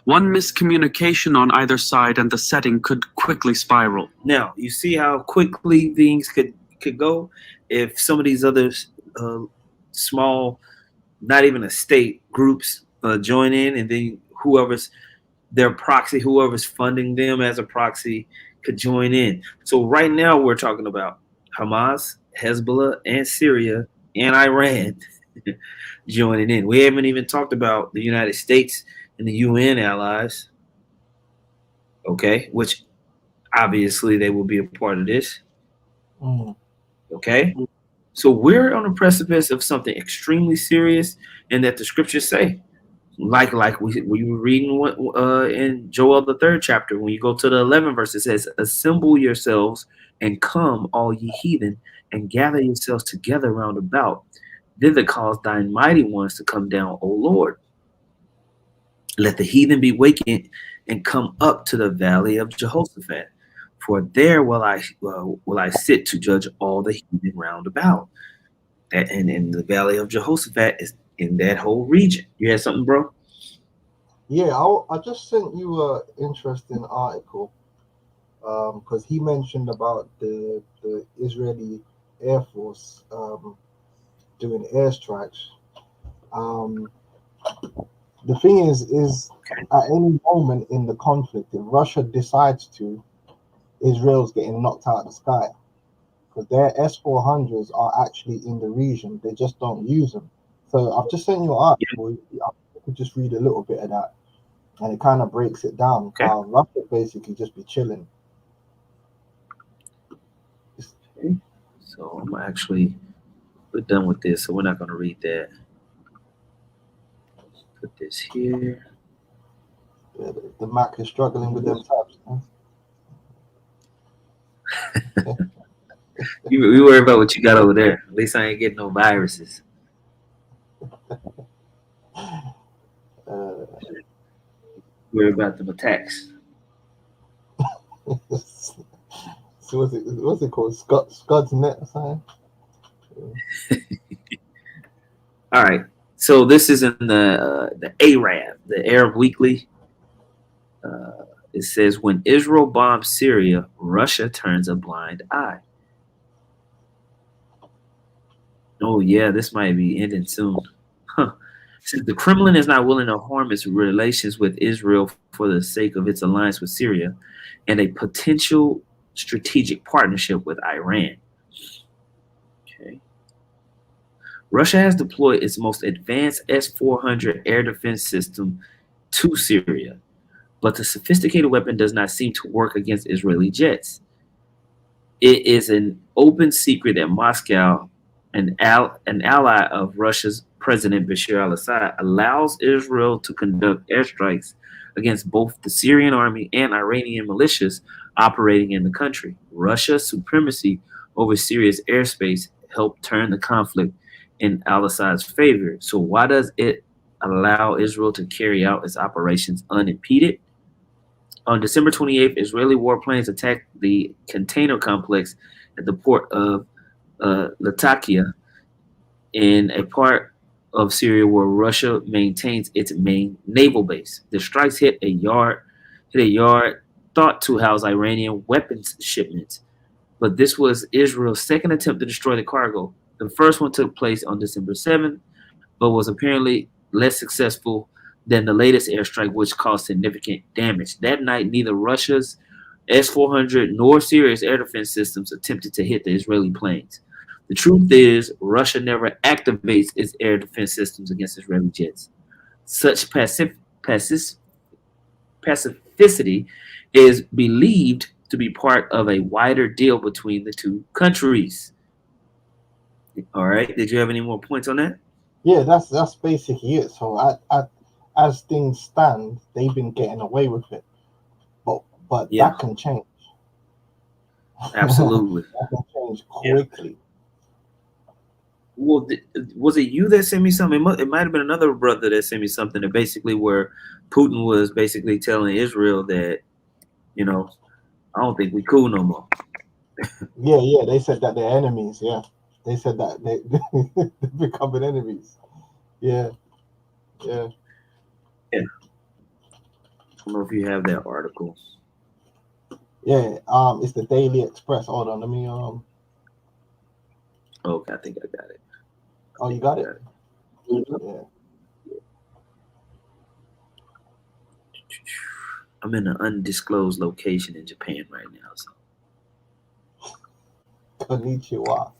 One miscommunication on either side and the setting could quickly spiral. Now, you see how quickly things could go if some of these other small, not even a state, groups join in, and then whoever's their proxy, whoever's funding them as a proxy, could join in. So right now we're talking about Hamas, Hezbollah, and Syria, and Iran joining in. We haven't even talked about the United States and the UN allies, okay, which obviously they will be a part of this, okay? So we're on the precipice of something extremely serious, and that the scriptures say, like we were reading in Joel the 3rd chapter, when you go to the 11th verse, it says, "Assemble yourselves and come, all ye heathen, and gather yourselves together round about. Thither cause thine mighty ones to come down, O Lord. Let the heathen be wakened and come up to the valley of Jehoshaphat, for there will I sit to judge all the heathen round about." And in the valley of Jehoshaphat is in that whole region. You had something, bro? Yeah, I just sent you an interesting article because he mentioned about the Israeli Air Force doing airstrikes. The thing is at any moment in the conflict, if Russia decides to, Israel's getting knocked out of the sky, because their S-400s are actually in the region. They just don't use them. So I've just sent you an article. I could just read a little bit of that, and it kind of breaks it down. Okay. Russia basically just be chilling. Okay. So I'm actually done with this, so we're not going to read that. Put this here. Yeah, the Mac is struggling with them tabs. Huh? You worry about what you got over there. At least I ain't getting no viruses. Worry about them attacks. So what's it called? Scud's net or something? All right. So this is in the Arab, the Arab Weekly. It says, when Israel bombs Syria, Russia turns a blind eye. Oh, yeah, this might be ending soon. Huh. Since the Kremlin is not willing to harm its relations with Israel for the sake of its alliance with Syria and a potential strategic partnership with Iran. Okay. Russia has deployed its most advanced S-400 air defense system to Syria, but the sophisticated weapon does not seem to work against Israeli jets. It is an open secret that Moscow, an ally of Russia's President Bashar al-Assad, allows Israel to conduct airstrikes against both the Syrian army and Iranian militias operating in the country. Russia's supremacy over Syria's airspace helped turn the conflict in al-Assad's favor. So why does it allow Israel to carry out its operations unimpeded? On December 28th, Israeli warplanes attacked the container complex at the port of Latakia in a part of Syria where Russia maintains its main naval base. The strikes hit a yard thought to house Iranian weapons shipments, but this was Israel's second attempt to destroy the cargo. The first one took place on December 7th, but was apparently less successful than the latest airstrike, which caused significant damage. That night, neither Russia's S-400 nor Syria's air defense systems attempted to hit the Israeli planes. The truth is, Russia never activates its air defense systems against Israeli jets. Such pacificity is believed to be part of a wider deal between the two countries. All right. Did you have any more points on that? Yeah, that's basically it. So as things stand, they've been getting away with it, but Yeah. that can change. Absolutely. That can change quickly. Well, was it you that sent me something? It might have been another brother that sent me something that basically where Putin was basically telling Israel that, you know, I don't think we cool no more. Yeah, they said that they're enemies. Yeah, they said that they're becoming enemies. Yeah. I don't know if you have that article. Yeah, it's the Daily Express. Hold on, let me Okay, I think I got it. Oh, you got it? Yeah. I'm in an undisclosed location in Japan right now. So. Konnichiwa.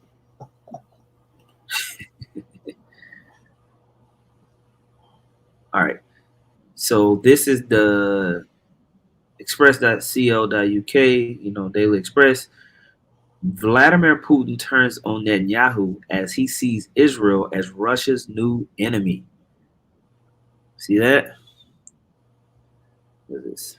All right. So this is the express.co.uk, Daily Express. Vladimir Putin turns on Netanyahu as he sees Israel as Russia's new enemy. See that? What is this?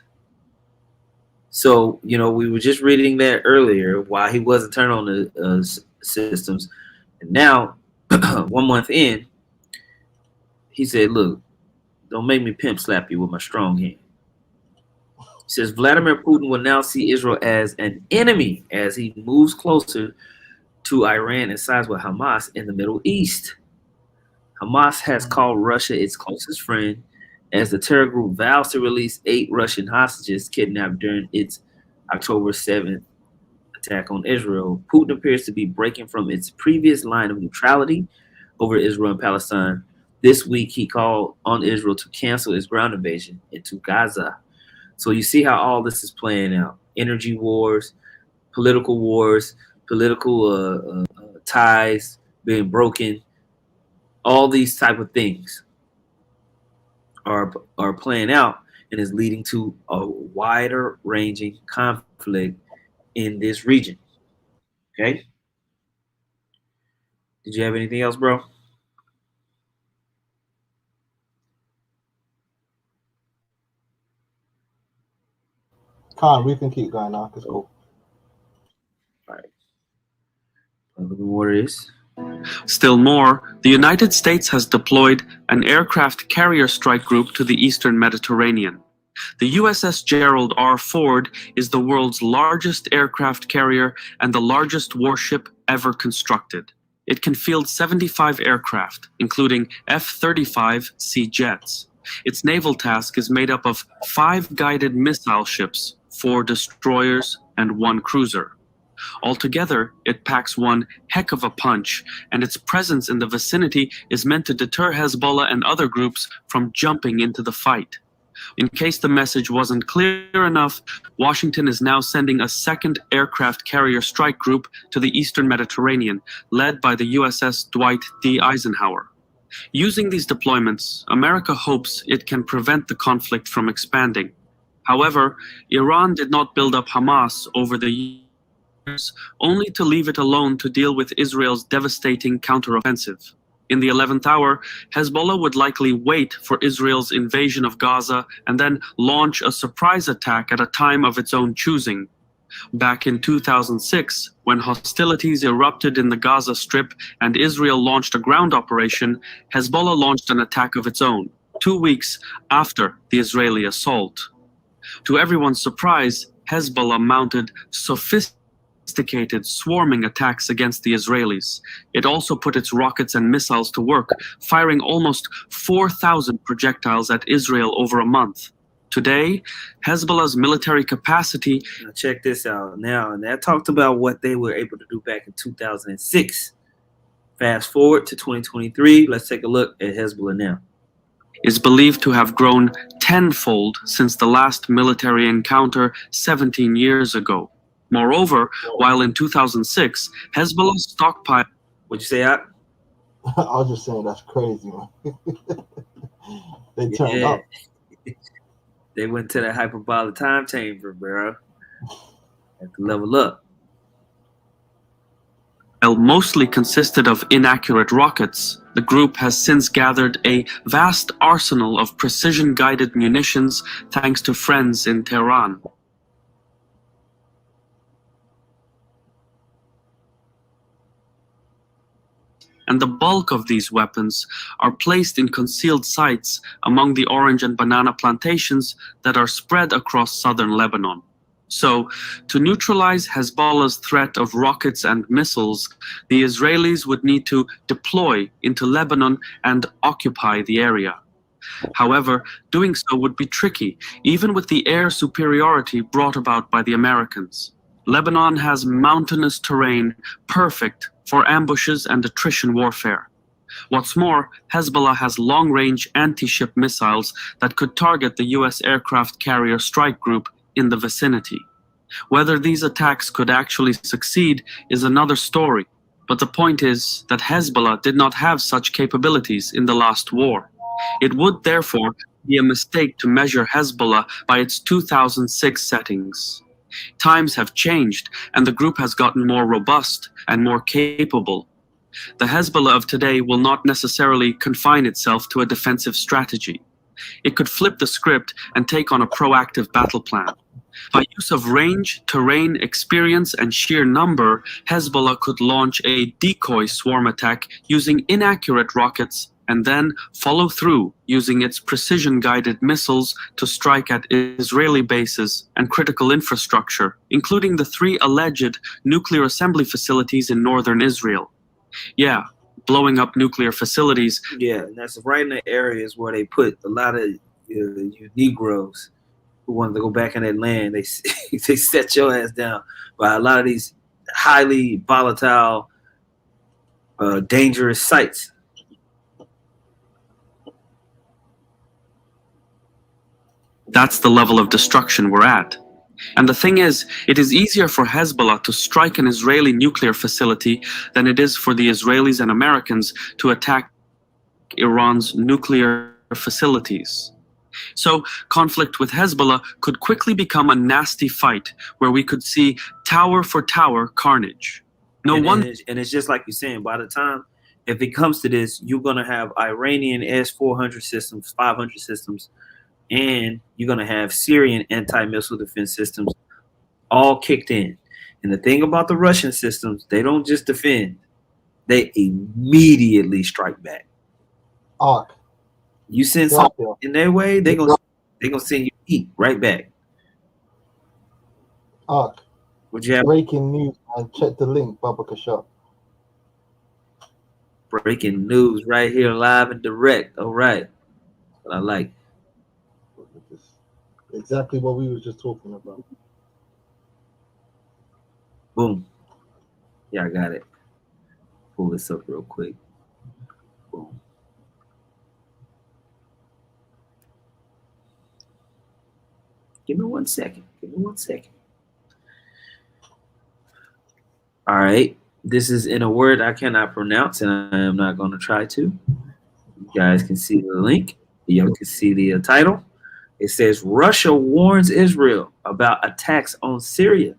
So, we were just reading that earlier why he wasn't turning on the systems. And now, 1 month in, he said, look, don't make me pimp slap you with my strong hand. He says Vladimir Putin will now see Israel as an enemy as he moves closer to Iran and sides with Hamas in the Middle East. Hamas has called Russia its closest friend as the terror group vows to release 8 Russian hostages kidnapped during its October 7th attack on Israel. Putin appears to be breaking from its previous line of neutrality over Israel and Palestine. This week, he called on Israel to cancel its ground invasion into Gaza. So you see how all this is playing out. Energy wars, political ties being broken. All these type of things are playing out and is leading to a wider ranging conflict in this region. Okay? Did you have anything else, bro? We can keep going now. It's cool. All right. What it is? Still more, the United States has deployed an aircraft carrier strike group to the eastern Mediterranean. The USS Gerald R. Ford is the world's largest aircraft carrier and the largest warship ever constructed. It can field 75 aircraft, including F-35C jets. Its naval task is made up of 5 guided missile ships, 4 destroyers, and 1 cruiser. Altogether, it packs one heck of a punch, and its presence in the vicinity is meant to deter Hezbollah and other groups from jumping into the fight. In case the message wasn't clear enough, Washington is now sending a second aircraft carrier strike group to the eastern Mediterranean, led by the USS Dwight D. Eisenhower. Using these deployments, America hopes it can prevent the conflict from expanding. However, Iran did not build up Hamas over the years, only to leave it alone to deal with Israel's devastating counteroffensive. In the 11th hour, Hezbollah would likely wait for Israel's invasion of Gaza and then launch a surprise attack at a time of its own choosing. Back in 2006, when hostilities erupted in the Gaza Strip and Israel launched a ground operation, Hezbollah launched an attack of its own, 2 weeks after the Israeli assault. To everyone's surprise, Hezbollah mounted sophisticated swarming attacks against the Israelis. It also put its rockets and missiles to work, firing almost 4,000 projectiles at Israel over a month. Today, Hezbollah's military capacity... Now check this out now. And that talked about what they were able to do back in 2006. Fast forward to 2023. Let's take a look at Hezbollah now. ...is believed to have grown tenfold since the last military encounter 17 years ago. Moreover, while in 2006, Hezbollah's stockpile... What'd you say, Ak? I was just saying that's crazy, man. They turned up. They went to that hyperbolic time chamber, bro. Have to level up. While mostly consisted of inaccurate rockets, the group has since gathered a vast arsenal of precision-guided munitions thanks to friends in Tehran. And the bulk of these weapons are placed in concealed sites among the orange and banana plantations that are spread across southern Lebanon. So, to neutralize Hezbollah's threat of rockets and missiles, the Israelis would need to deploy into Lebanon and occupy the area. However, doing so would be tricky, even with the air superiority brought about by the Americans. Lebanon has mountainous terrain perfect for ambushes and attrition warfare. What's more, Hezbollah has long-range anti-ship missiles that could target the US aircraft carrier strike group in the vicinity. Whether these attacks could actually succeed is another story, but the point is that Hezbollah did not have such capabilities in the last war. It would therefore be a mistake to measure Hezbollah by its 2006 settings. Times have changed, and the group has gotten more robust and more capable. The Hezbollah of today will not necessarily confine itself to a defensive strategy. It could flip the script and take on a proactive battle plan. By use of range, terrain, experience, and sheer number, Hezbollah could launch a decoy swarm attack using inaccurate rockets and then follow through using its precision-guided missiles to strike at Israeli bases and critical infrastructure, including the 3 alleged nuclear assembly facilities in northern Israel. Yeah, blowing up nuclear facilities. Yeah, and that's right in the areas where they put a lot of you Negroes who wanted to go back in that land. They they set your ass down by a lot of these highly volatile, dangerous sites. That's the level of destruction we're at. And the thing is, it is easier for Hezbollah to strike an Israeli nuclear facility than it is for the Israelis and Americans to attack Iran's nuclear facilities. So, conflict with Hezbollah could quickly become a nasty fight where we could see tower for tower carnage. And it's just like you're saying, by the time, if it comes to this, you're going to have Iranian S-400 systems, 500 systems, and you're going to have Syrian anti-missile defense systems all kicked in. And the thing about the Russian systems, they don't just defend. They immediately strike back. You send something in their way, they're gonna send you heat right back. Would you have breaking news and check the link, Baba Kashaf. Breaking news right here, live and direct. All right. What I like. Exactly what we were just talking about. Boom. Yeah, I got it. Pull this up real quick. Boom. Give me 1 second. Give me 1 second. All right. This is in a word I cannot pronounce, and I am not going to try to. You guys can see the link. You can see the title. It says Russia warns Israel about attacks on Syria.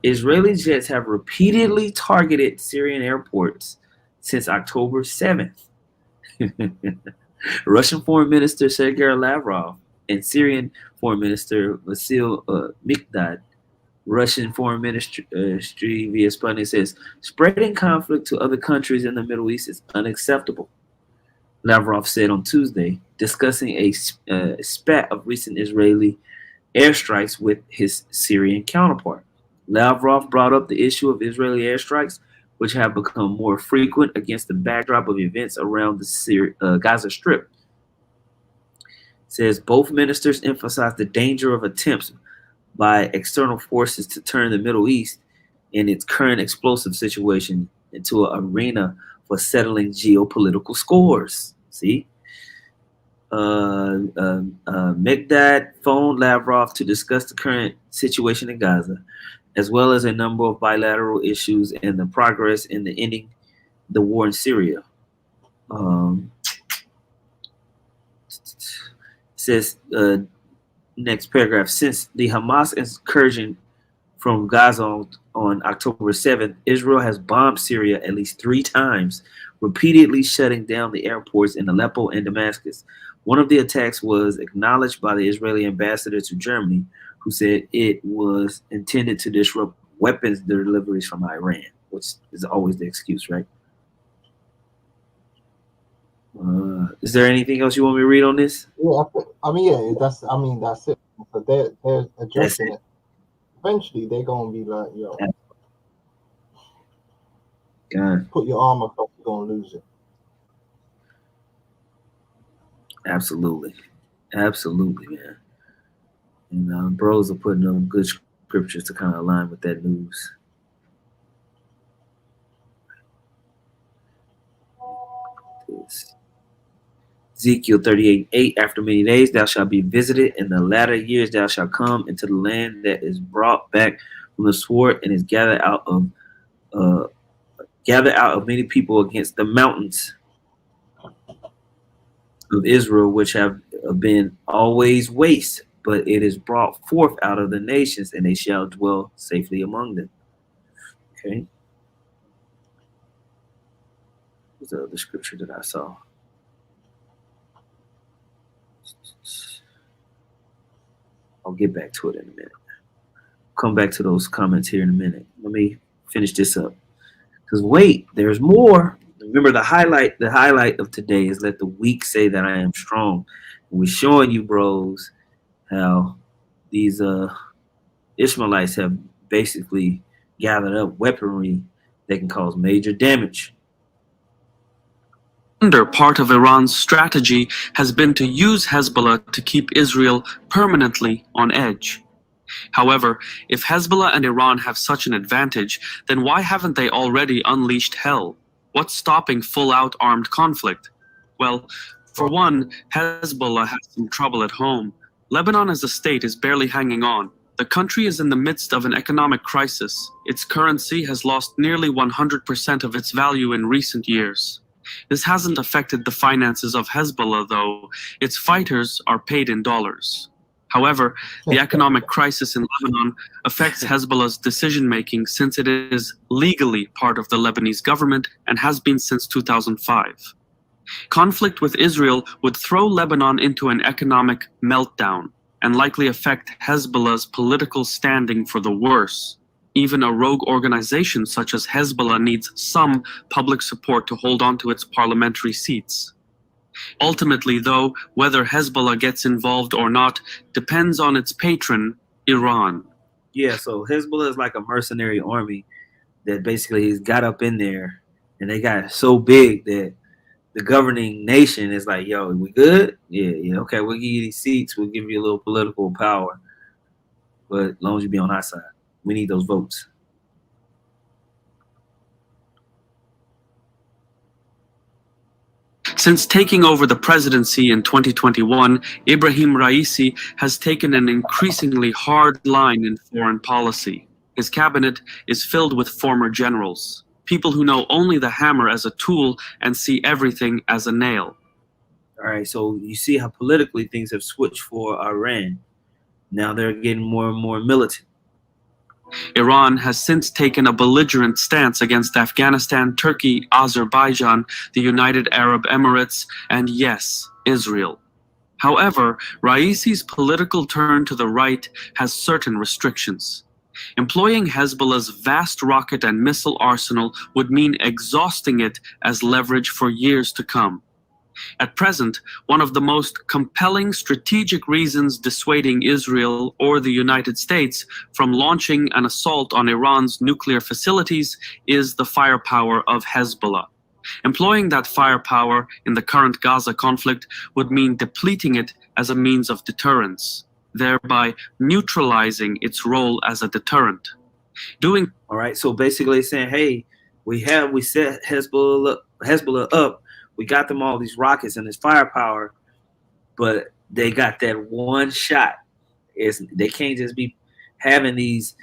Israeli jets have repeatedly targeted Syrian airports since October 7th. Russian Foreign Minister Sergei Lavrov and Syrian Foreign Minister Vasil Mikdad, Russian Foreign Ministry via Sputnik says, spreading conflict to other countries in the Middle East is unacceptable. Lavrov said on Tuesday, discussing a spat of recent Israeli airstrikes with his Syrian counterpart. Lavrov brought up the issue of Israeli airstrikes, which have become more frequent against the backdrop of events around the Gaza Strip. Says both ministers emphasized the danger of attempts by external forces to turn the Middle East in its current explosive situation into an arena for settling geopolitical scores. See? Mikdad phoned Lavrov to discuss the current situation in Gaza, as well as a number of bilateral issues and the progress in the ending the war in Syria. Says next paragraph, since the Hamas incursion from Gaza on October 7th, Israel has bombed Syria at least 3 times, repeatedly shutting down the airports in Aleppo and Damascus. One of the attacks was acknowledged by the Israeli ambassador to Germany, who said it was intended to disrupt weapons deliveries from Iran, which is always the excuse, right? Is there anything else you want me to read on this? Yeah, that's it. So they're addressing it. Eventually, they're gonna be like, yo, God. Put your arm across, you're gonna lose it. Absolutely, man. And bros are putting up good scriptures to kind of align with that news. Ezekiel 38:8, after many days thou shalt be visited, in the latter years thou shalt come into the land that is brought back from the sword and is gathered out of many people against the mountains of Israel, which have been always waste, but it is brought forth out of the nations, and they shall dwell safely among them. Okay. What's the other scripture that I saw? I'll get back to it in a minute. Come back to those comments here in a minute. Let me finish this up. Because wait, there's more. Remember the highlight of today is let the weak say that I am strong. And we're showing you, bros, how these Ishmaelites have basically gathered up weaponry that can cause major damage. Part of Iran's strategy has been to use Hezbollah to keep Israel permanently on edge. However, if Hezbollah and Iran have such an advantage, then why haven't they already unleashed hell? What's stopping full-out armed conflict? Well, for one, Hezbollah has some trouble at home. Lebanon as a state is barely hanging on. The country is in the midst of an economic crisis. Its currency has lost nearly 100% of its value in recent years. This hasn't affected the finances of Hezbollah, though. Its fighters are paid in dollars. However, the economic crisis in Lebanon affects Hezbollah's decision-making since it is legally part of the Lebanese government and has been since 2005. Conflict with Israel would throw Lebanon into an economic meltdown and likely affect Hezbollah's political standing for the worse. Even a rogue organization such as Hezbollah needs some public support to hold on to its parliamentary seats. Ultimately, though, whether Hezbollah gets involved or not depends on its patron, Iran. Yeah, so Hezbollah is like a mercenary army that basically has got up in there, and they got so big that the governing nation is like, yo, we good? Yeah, okay, we'll give you these seats, we'll give you a little political power, but as long as you be on our side, we need those votes. Since taking over the presidency in 2021, Ibrahim Raisi has taken an increasingly hard line in foreign policy. His cabinet is filled with former generals, people who know only the hammer as a tool and see everything as a nail. All right, so you see how politically things have switched for Iran. Now they're getting more and more militant. Iran has since taken a belligerent stance against Afghanistan, Turkey, Azerbaijan, the United Arab Emirates, and yes, Israel. However, Raisi's political turn to the right has certain restrictions. Employing Hezbollah's vast rocket and missile arsenal would mean exhausting it as leverage for years to come. At present, one of the most compelling strategic reasons dissuading Israel or the United States from launching an assault on Iran's nuclear facilities is the firepower of Hezbollah. Employing that firepower in the current Gaza conflict would mean depleting it as a means of deterrence, thereby neutralizing its role as a deterrent. All right, so basically saying, hey, we set Hezbollah up. We got them all these rockets and this firepower, but they got that one shot. They can't just be having these,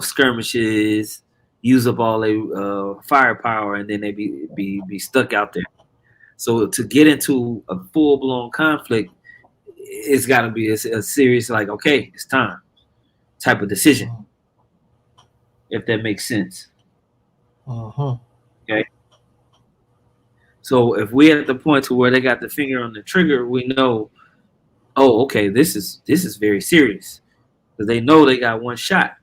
skirmishes, use up all their firepower, and then they be stuck out there. So to get into a full blown conflict, it's got to be a serious, like, okay, it's time type of decision, if that makes sense. Okay. So if we're at the point to where they got the finger on the trigger, we know, oh, okay, this is very serious, because they know they got one shot,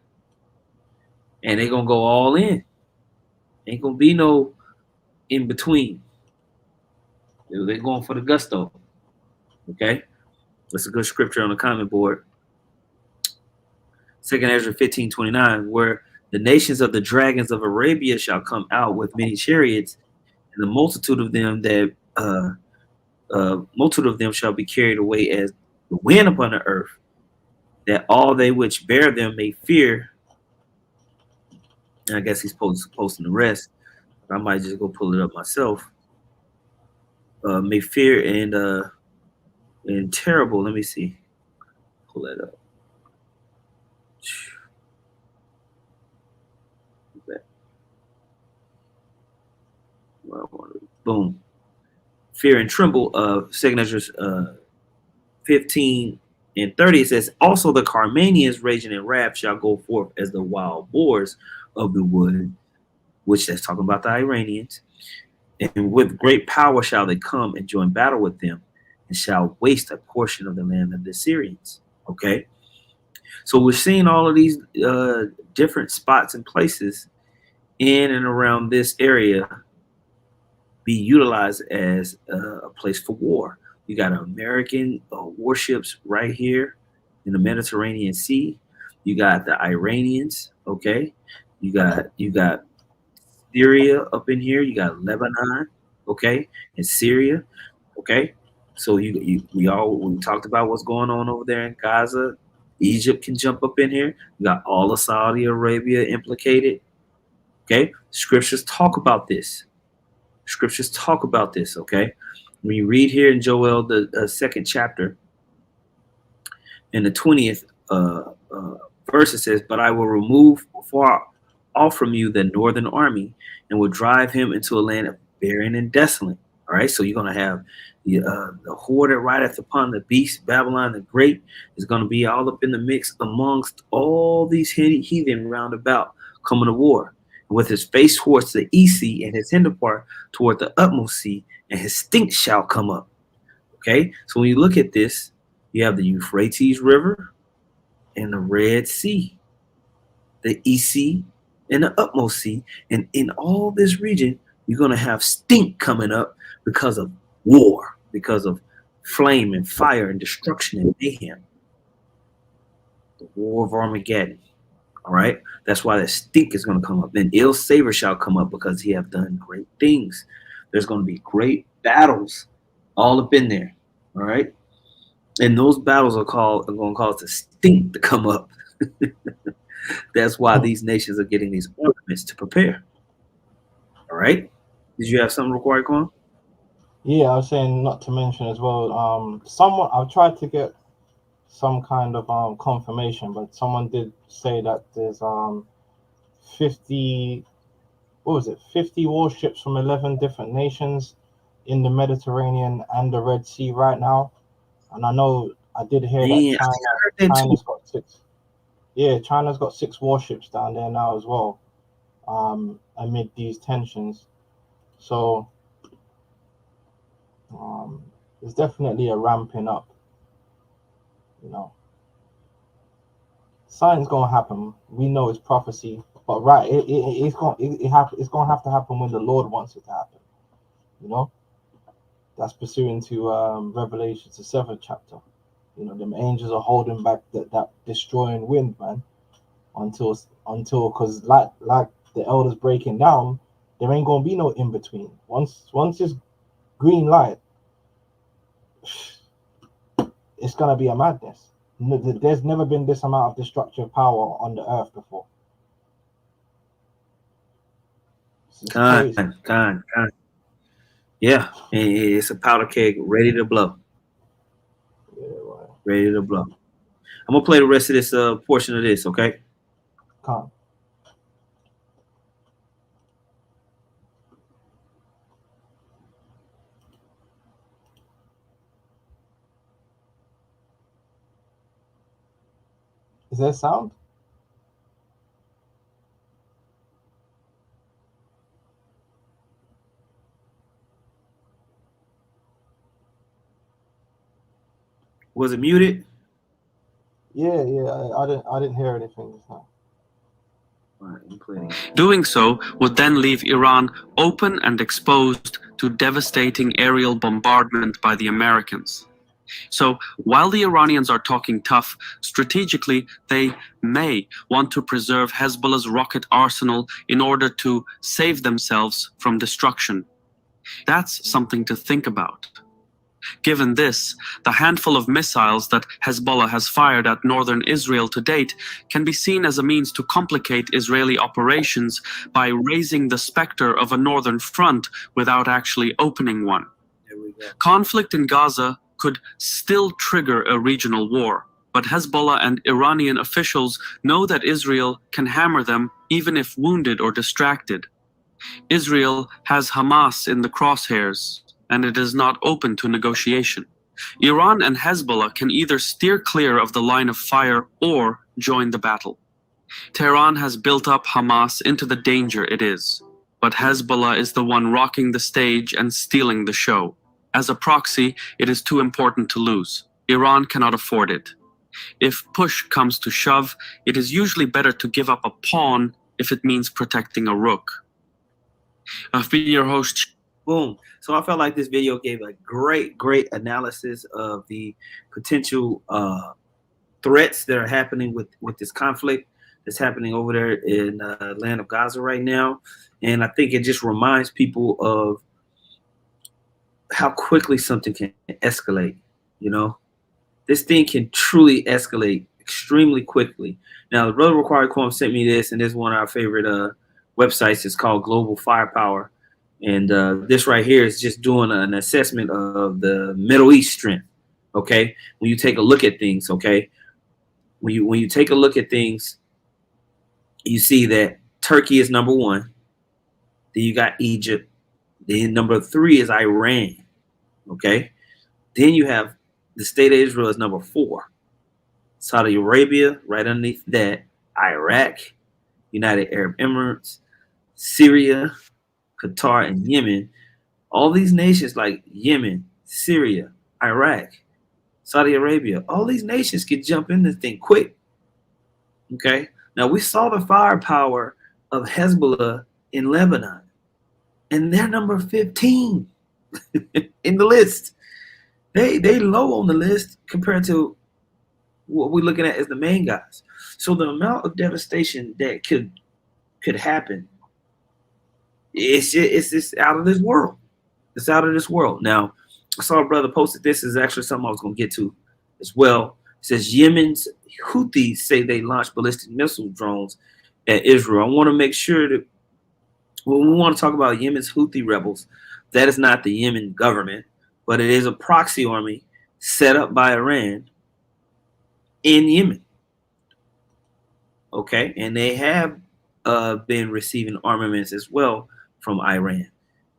and they're gonna go all in. Ain't gonna be no in between. They're going for the gusto. Okay, that's a good scripture on the comment board. 2 Ezra 15:29, where the nations of the dragons of Arabia shall come out with many chariots, and the multitude of them shall be carried away as the wind upon the earth, that all they which bear them may fear. And I guess he's posting the rest. I might just go pull it up myself. May fear and terrible. Let me see. Pull that up. Boom. Fear and tremble of 2 Ezra 15 and 30. It says, also the Carmanians raging in wrath shall go forth as the wild boars of the wood, which that's talking about the Iranians. And with great power shall they come and join battle with them, and shall waste a portion of the land of the Syrians. Okay. So we're seeing all of these different spots and places in and around this area be utilized as a place for war. You got American warships right here in the Mediterranean Sea. You got the Iranians, okay? You got Syria up in here. You got Lebanon, okay, and Syria, okay. So we talked about what's going on over there in Gaza. Egypt can jump up in here. You got all of Saudi Arabia implicated. Okay, scriptures talk about this. Okay, when you read here in Joel, the second chapter, in the 20th verse, it says, "But I will remove far off from you the northern army, and will drive him into a land of barren and desolate." All right, so you're gonna have the horde that rideth upon the beast, Babylon the Great, is gonna be all up in the mix amongst all these heathen round about coming to war, with his face towards the east sea and his hinder part toward the utmost sea, and his stink shall come up. Okay, so when you look at this, you have the Euphrates River and the Red Sea, the East Sea and the utmost sea, and in all this region, you're going to have stink coming up because of war, because of flame and fire and destruction and mayhem. The war of Armageddon. All right, that's why the stink is going to come up. Then ill savor shall come up, because he have done great things. There's going to be great battles all up in there. All right, and those battles are going to cause the stink to come up. That's why these nations are getting these ornaments to prepare. All right, did you have something required, Quan? Yeah, I was saying not to mention as well. Someone I've tried to get some kind of confirmation, but someone did say that there's 50, what was it, 50 warships from 11 different nations in the Mediterranean and the Red Sea right now. And I know I did hear that Yeah, I think I heard that too. China's got 6. Yeah, China's got 6 warships down there now as well. Amid these tensions, so there's definitely a ramping up. You know, something's gonna happen. We know it's prophecy, but right, it's gonna have to happen when the Lord wants it to happen. You know, that's pursuant to Revelation, the 7th chapter. You know, them angels are holding back that destroying wind, man, until because like the elders breaking down, there ain't gonna be no in between. Once it's green light, it's gonna be a madness. There's never been this amount of destructive power on the earth before. It's crazy. Con. Yeah, it's a powder keg ready to blow. Yeah, right. Ready to blow. I'm gonna play the rest of this portion of this, okay? Can't. Is there sound? Was it muted? Yeah. I didn't hear anything just now. All right, I'm playing. Doing so would then leave Iran open and exposed to devastating aerial bombardment by the Americans. So while the Iranians are talking tough, strategically they may want to preserve Hezbollah's rocket arsenal in order to save themselves from destruction. That's something to think about. Given this, the handful of missiles that Hezbollah has fired at northern Israel to date can be seen as a means to complicate Israeli operations by raising the specter of a northern front without actually opening one. There we go. Conflict in Gaza could still trigger a regional war, but Hezbollah and Iranian officials know that Israel can hammer them even if wounded or distracted. Israel has Hamas in the crosshairs, and it is not open to negotiation. Iran and Hezbollah can either steer clear of the line of fire or join the battle. Tehran has built up Hamas into the danger it is, but Hezbollah is the one rocking the stage and stealing the show. As a proxy, it is too important to lose. Iran cannot afford it. If push comes to shove, it is usually better to give up a pawn if it means protecting a rook. I've been your host. Boom. So I felt like this video gave a great analysis of the potential threats that are happening with this conflict that's happening over there in land of Gaza right now. And I think it just reminds people of how quickly something can escalate. You know, this thing can truly escalate extremely quickly. Now, the Brother Required Quorum sent me this, and this is one of our favorite websites. It's called Global Firepower. And this right here is just doing an assessment of the Middle East strength. Okay, when you take a look at things, okay, when you take a look at things, you see that Turkey is number 1. Then you got Egypt. Then number 3 is Iran. Okay, then you have the state of Israel is number 4. Saudi Arabia right underneath that. Iraq, United Arab Emirates, Syria, Qatar, and Yemen. All these nations like Yemen, Syria, Iraq, Saudi Arabia, all these nations could jump in this thing quick. Okay. Now we saw the firepower of Hezbollah in Lebanon, and they're number 15 in the list. They low on the list compared to what we're looking at as the main guys. So the amount of devastation that could happen, it's just out of this world. It's out of this world. Now, I saw a brother posted this. Is actually something I was going to get to as well. It says Yemen's Houthis say they launched ballistic missile drones at Israel. I want to make sure that when we want to talk about Yemen's Houthi rebels, That is not the Yemen government, but it is a proxy army set up by Iran in Yemen. Okay, and they have been receiving armaments as well from Iran.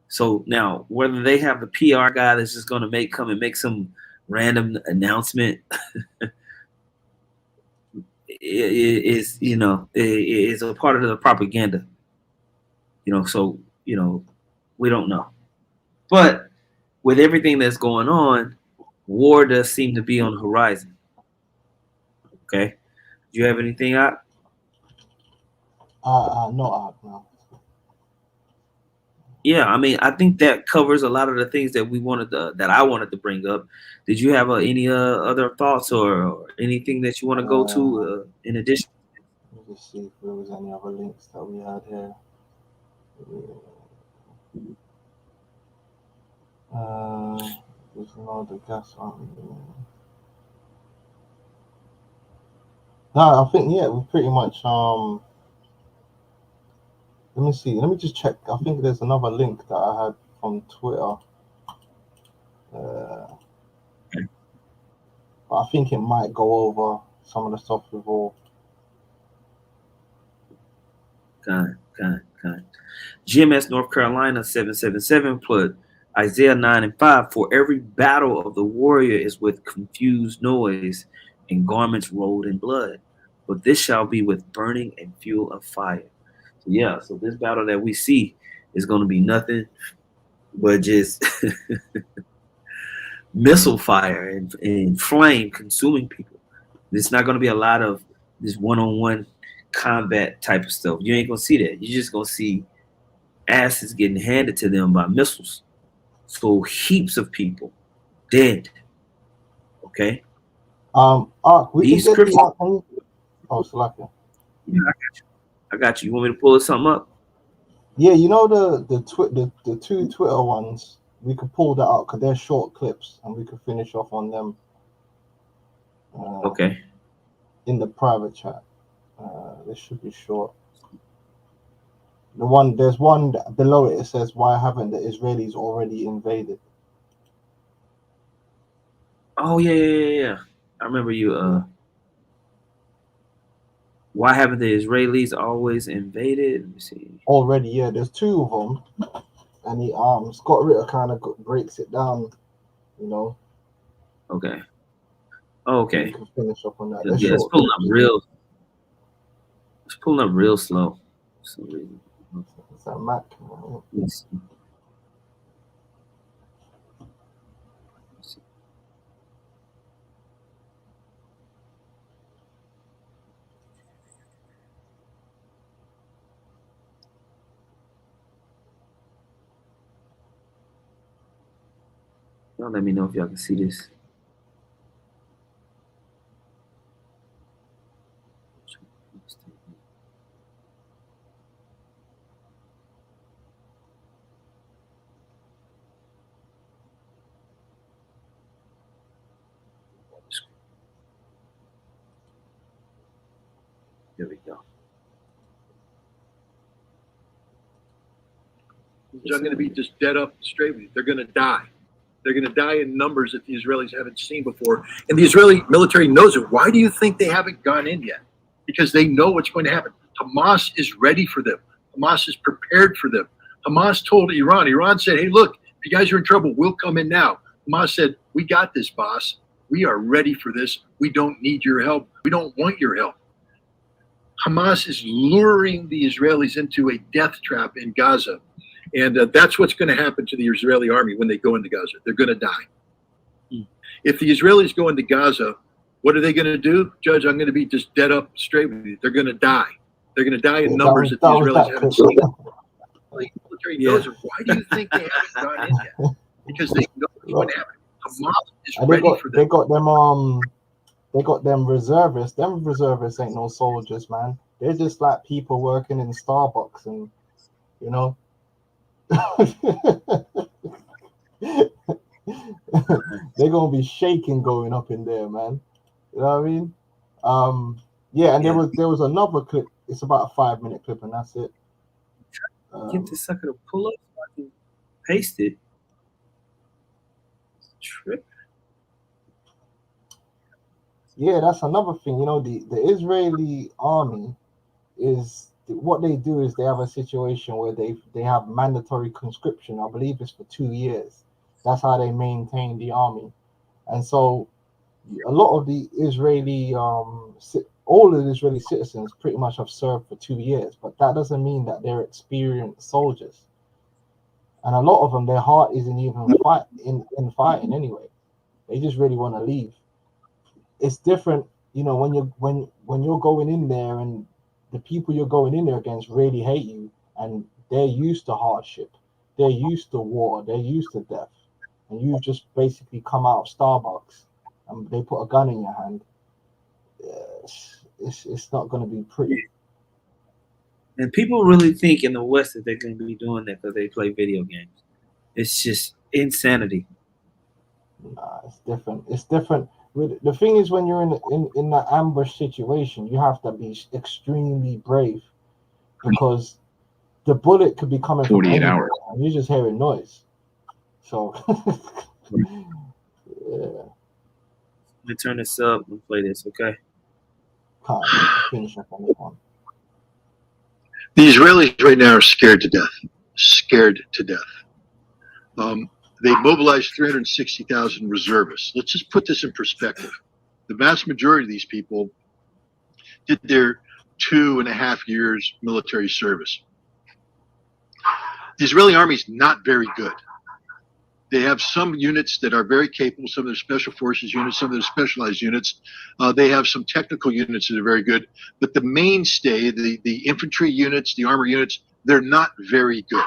So now, whether they have the PR guy that's just going to come and make some random announcement is, you know, is a part of the propaganda. You know, so, you know, we don't know. But with everything that's going on, war does seem to be on the horizon. Okay, do you have anything out? No. Yeah, I mean, I think that covers a lot of the things that that I wanted to bring up. Did you have any other thoughts or anything that you want to go to in addition? Let me just see if there was any other links that we had here. There's another gas army. No, I think we pretty much let me see. Let me just check. I think there's another link that I had from Twitter. But I think it might go over some of the stuff we've all. Got it. GMS North Carolina 777 put Isaiah 9 and 5. For every battle of the warrior is with confused noise and garments rolled in blood, but this shall be with burning and fuel of fire. So yeah, so this battle that we see is going to be nothing but just missile fire and flame consuming people. It's not going to be a lot of this one-on-one combat type of stuff. You ain't going to see that. You're just going to see asses getting handed to them by missiles. So heaps of people dead. Okay. We These can get scriptures. Slacker. Yeah, I got you. You want me to pull something up? Yeah, you know the two Twitter ones. We could pull that out because they're short clips, and we could finish off on them. Okay. In the private chat, this should be short. There's one below it. It says, "Why haven't the Israelis already invaded?" Oh yeah. I remember you. Why haven't the Israelis always invaded? Let me see. Already, yeah. There's two of them, and Scott Ritter kind of breaks it down, you know. Okay. Okay. We can finish up on that. Yeah, it's pulling up real slow. For some reason. It's that Mac. Yes. Y'all let me know if y'all can see this. There we go. They're going to be just dead up straight with you. They're going to die. They're going to die in numbers that the Israelis haven't seen before. And the Israeli military knows it. Why do you think they haven't gone in yet? Because they know what's going to happen. Hamas is ready for them. Hamas is prepared for them. Hamas told Iran. Iran said, hey, look, if you guys are in trouble, we'll come in now. Hamas said, we got this, boss. We are ready for this. We don't need your help. We don't want your help. Hamas is luring the Israelis into a death trap in Gaza. And that's what's going to happen to the Israeli army when they go into Gaza. They're going to die. If the Israelis go into Gaza, what are they going to do? Judge, I'm going to be just dead up straight with you. They're going to die. They're going to die in numbers that the Israelis haven't seen. The military knows it. Why do you think they haven't gone in yet? Because they know what's going to happen. Hamas is ready for them. They got them reservists. Them reservists ain't no soldiers, man. They're just like people working in Starbucks, and you know. They're gonna be shaking going up in there, man. You know what I mean? And there was another clip. It's about a 5-minute clip, and that's it. Get this sucker to pull up. pasted. Trip. Yeah, that's another thing. You know, the Israeli army is what they do is they have a situation where they have mandatory conscription. I believe it's for 2 years. That's how they maintain the army. And so a lot of the Israeli all of the Israeli citizens pretty much have served for 2 years, but that doesn't mean that they're experienced soldiers. And a lot of them, their heart isn't even in fighting anyway. They just really want to leave. It's different, you know, when you're going in there and the people you're going in there against really hate you, and they're used to hardship, they're used to war, they're used to death, and you've just basically come out of Starbucks and they put a gun in your hand. It's not going to be pretty. And people really think in the West that they're going to be doing that because they play video games. It's just insanity. Nah, it's different. It's different. The thing is, when you're in that ambush situation, you have to be extremely brave because the bullet could be coming from 48 anywhere, hours. and you're just hearing noise. So, yeah. Let me turn this up and play this, okay? Can't finish up on this one. The Israelis right now are scared to death. Scared to death. They mobilized 360,000 reservists. Let's just put this in perspective. The vast majority of these people did their 2.5 years military service. The Israeli army is not very good. They have some units that are very capable, some of their special forces units, some of their specialized units. They have some technical units that are very good. But the mainstay, the infantry units, the armor units, they're not very good.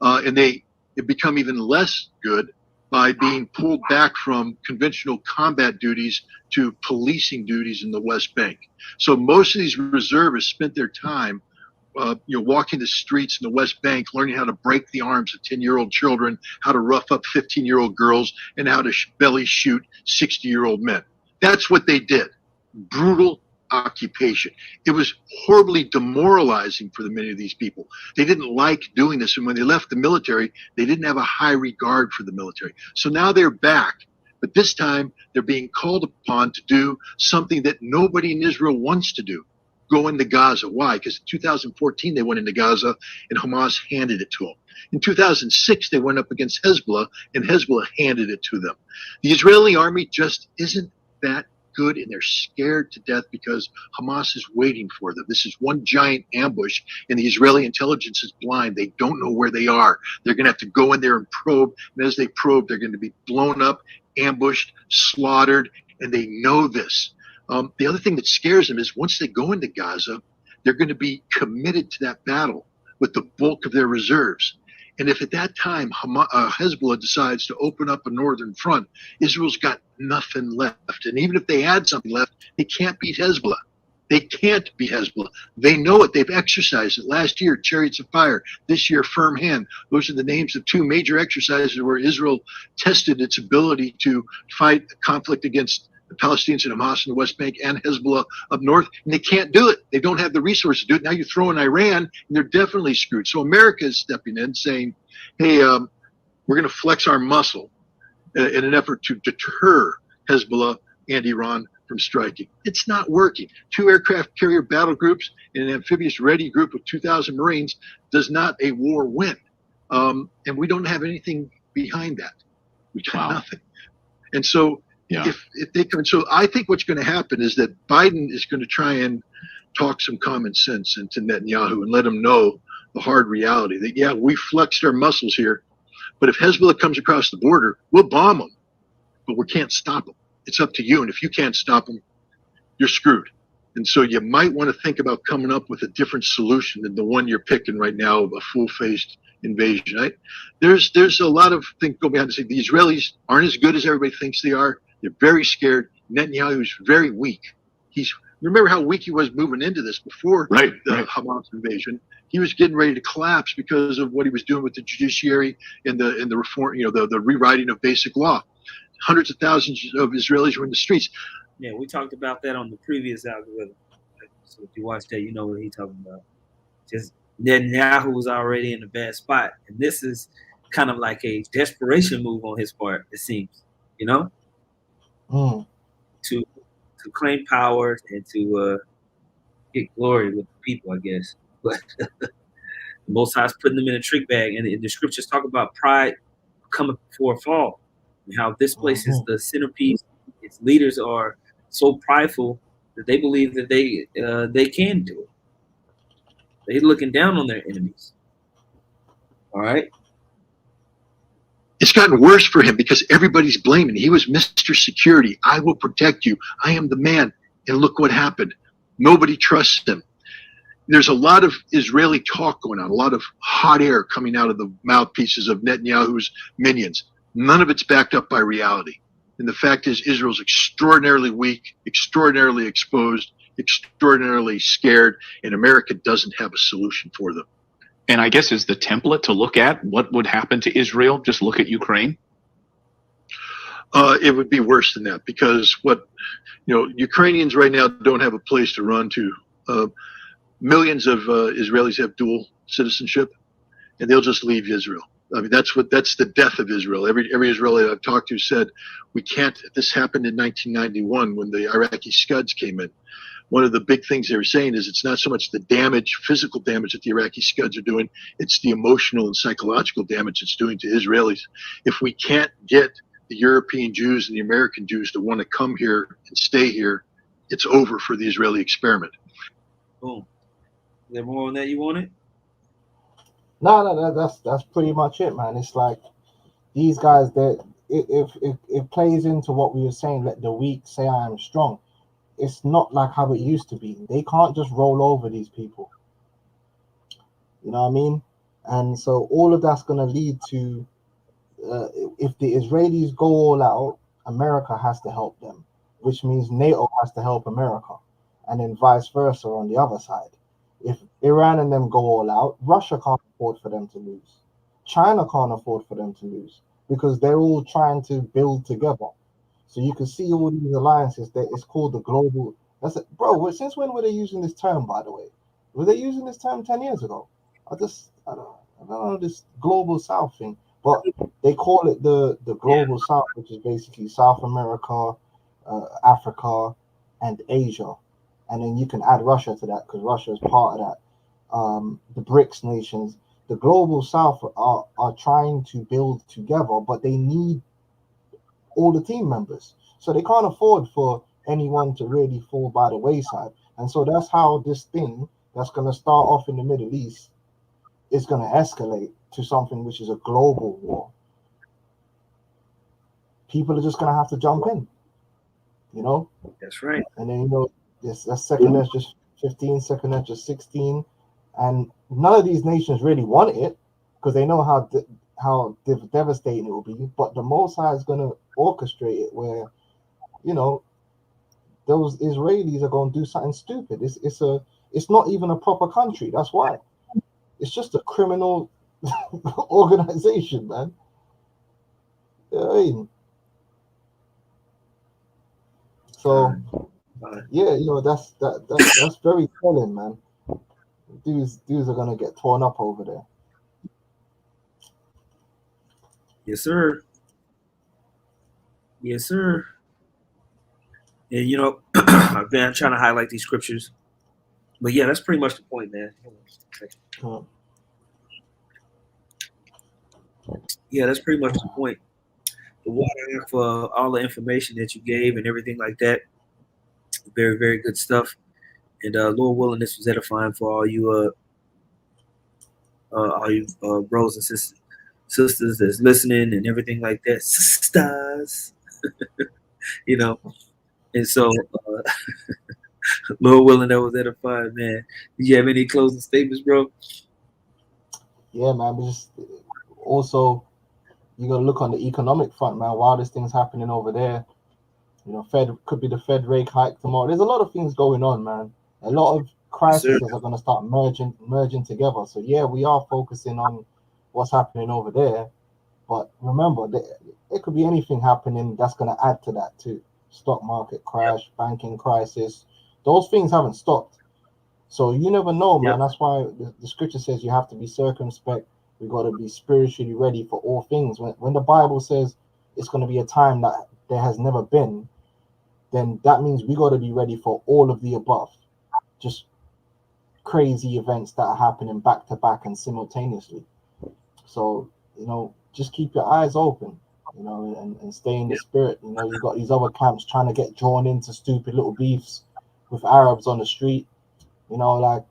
And they become even less good by being pulled back from conventional combat duties to policing duties in the West Bank. So most of these reservists spent their time walking the streets in the West Bank, learning how to break the arms of 10-year-old children, how to rough up 15-year-old girls, and how to belly shoot 60-year-old men. That's what they did. Brutal occupation. It was horribly demoralizing for many of these people. They didn't like doing this. And when they left the military, they didn't have a high regard for the military. So now they're back. But this time they're being called upon to do something that nobody in Israel wants to do. Go into Gaza. Why? Because in 2014 they went into Gaza and Hamas handed it to them. In 2006 they went up against Hezbollah and Hezbollah handed it to them. The Israeli army just isn't that good, and they're scared to death because Hamas is waiting for them. This is one giant ambush, and the Israeli intelligence is blind. They don't know where they are. They're going to have to go in there and probe, and as they probe, they're going to be blown up, ambushed, slaughtered, and they know this. The other thing that scares them is once they go into Gaza, they're going to be committed to that battle with the bulk of their reserves. And if at that time Hezbollah decides to open up a northern front, Israel's got nothing left. And even if they had something left, they can't beat Hezbollah. They can't beat Hezbollah. They know it. They've exercised it. Last year, Chariots of Fire. This year, Firm Hand. Those are the names of two major exercises where Israel tested its ability to fight a conflict against the Palestinians and Hamas in the West Bank and Hezbollah up north, and they can't do it. They don't have the resources to do it. Now you throw in Iran, and they're definitely screwed. So America is stepping in saying, hey, we're going to flex our muscle in an effort to deter Hezbollah and Iran from striking. It's not working. 2 aircraft carrier battle groups and an amphibious ready group of 2,000 Marines does not a war win. And we don't have anything behind that. We got nothing. And so if they come, so I think what's going to happen is that Biden is going to try and talk some common sense into Netanyahu and let him know the hard reality that, we flexed our muscles here, but if Hezbollah comes across the border, we'll bomb them, but we can't stop them. It's up to you. And if you can't stop them, you're screwed. And so you might want to think about coming up with a different solution than the one you're picking right now of a full-faced invasion. Right? There's a lot of things go behind the scenes. The Israelis aren't as good as everybody thinks they are. They're very scared. Netanyahu is very weak. Remember how weak he was moving into this before the Hamas invasion. He was getting ready to collapse because of what he was doing with the judiciary and the reform, the rewriting of basic law. Hundreds of thousands of Israelis were in the streets. Yeah, we talked about that on the previous algorithm. So if you watch that, you know what he's talking about. Just Netanyahu was already in a bad spot, and this is kind of like a desperation move on his part, it seems, you know, to claim power and to get glory with the people, I guess. But Most High's putting them in a trick bag, and the scriptures talk about pride coming before a fall, and how this place is the centerpiece. Its leaders are so prideful that they believe that they can do it. They're looking down on their enemies. All right. It's gotten worse for him because everybody's blaming. He was Mr. Security. I will protect you. I am the man. And look what happened. Nobody trusts him. There's a lot of Israeli talk going on, a lot of hot air coming out of the mouthpieces of Netanyahu's minions. None of it's backed up by reality. And the fact is, Israel's extraordinarily weak, extraordinarily exposed, extraordinarily scared, and America doesn't have a solution for them. And I guess is the template to look at what would happen to Israel, just look at Ukraine? It would be worse than that, because Ukrainians right now don't have a place to run to. Millions of Israelis have dual citizenship, and they'll just leave Israel. I mean, that's the death of Israel. Every Israeli I've talked to said, we can't. This happened in 1991 when the Iraqi Scuds came in. One of the big things they were saying is it's not so much the damage, physical damage that the Iraqi Scuds are doing, it's the emotional and psychological damage it's doing to Israelis. If we can't get the European Jews and the American Jews to want to come here and stay here, it's over for the Israeli experiment. Boom. Is there more on that you wanted? No, that's pretty much it, man. It's like these guys that it plays into what we were saying. Let the weak say I am strong. It's not like how it used to be. They can't just roll over these people. You know what I mean? And so all of that's going to lead to, if the Israelis go all out, America has to help them, which means NATO has to help America, and then vice versa on the other side. If Iran and them go all out, Russia can't afford for them to lose. China can't afford for them to lose because they're all trying to build together. So you can see all these alliances that it's called the global. That's it, bro. Since when were they using this term, by the way? Were they using this term 10 years ago? I don't know this global South thing, but they call it the global South, which is basically South America, Africa, and Asia. And then you can add Russia to that because Russia is part of that. The BRICS nations, the global South are trying to build together, but they need all the team members. So they can't afford for anyone to really fall by the wayside. And so that's how this thing that's going to start off in the Middle East is going to escalate to something which is a global war. People are just going to have to jump in, you know? That's right. And then, that's second nature 15, second nature 16. And none of these nations really want it because they know how devastating it will be. But the Most High is going to orchestrate it where, those Israelis are going to do something stupid. It's not even a proper country. That's why. It's just a criminal organization, man. You know what I mean? So, yeah, that's very telling, man. Dudes are gonna get torn up over there. Yes, sir. Yes, sir. And I've been trying to highlight these scriptures, but yeah, that's pretty much the point, man. Yeah, that's pretty much the point. The water for all the information that you gave and everything like that. Very, very good stuff. And Lord willing, this was edifying for all you bros and sisters that's listening and everything like that. Sisters, And so, Lord willing, that was edifying, man. Did you have any closing statements, bro? Yeah, man. But just also, you gotta look on the economic front, man. While this thing's happening over there, Fed could be the Fed rate hike tomorrow. There's a lot of things going on, man. A lot of crises are going to start merging together. So yeah, we are focusing on what's happening over there, but remember, there could be anything happening that's going to add to that too. Stock market crash, banking crisis, those things haven't stopped. So you never know, man. That's why the scripture says you have to be circumspect We got to be spiritually ready for all things. When the Bible says it's going to be a time that there has never been, then that means we got to be ready for all of the above. Just crazy events that are happening back to back and simultaneously. So, just keep your eyes open, and stay in the spirit. You got these other camps trying to get drawn into stupid little beefs with Arabs on the street. Like,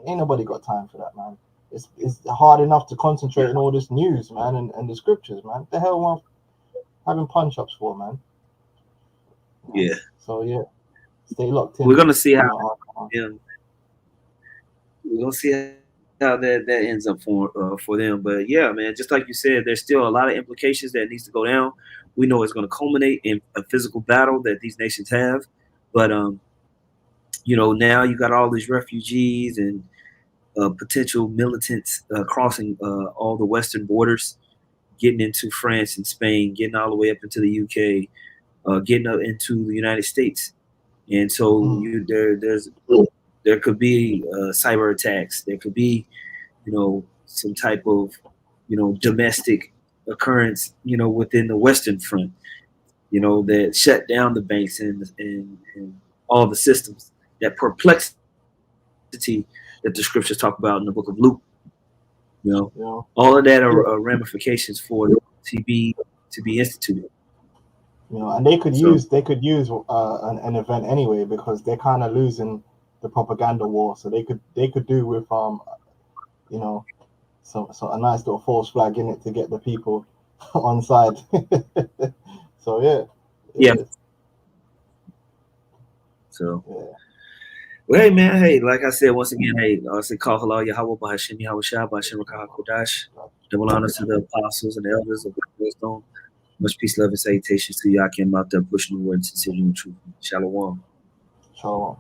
ain't nobody got time for that, man. It's hard enough to concentrate on all this news, man, and the scriptures, man. What the hell am I having punch-ups for, man? Yeah. So, yeah, stay locked in. We're going to see how we're going to see how that ends up for them. But, yeah, man, just like you said, there's still a lot of implications that needs to go down. We know it's going to culminate in a physical battle that these nations have. But, now you got all these refugees and potential militants crossing all the western borders, getting into France and Spain, getting all the way up into the UK, getting up into the United States. And so there could be cyber attacks. There could be, some type of, domestic occurrence, within the Western Front, that shut down the banks and all the systems. That perplexity that the scriptures talk about in the book of Luke. All of that are ramifications for to be instituted. And they could use an event anyway, because they're kind of losing the propaganda war. So they could do with so a nice little false flag in it to get the people on side. So yeah. So well, hey man, hey, like I said once again, hey, I say call halal Yahweh Bahashim Yahweh Shah Bahashim Rakah Kodash. Double honor to the apostles and the elders of the wisdom. Much peace, love, and salutations to y'all came out there pushing the word and sincerely and truth. Shalom. Shalom.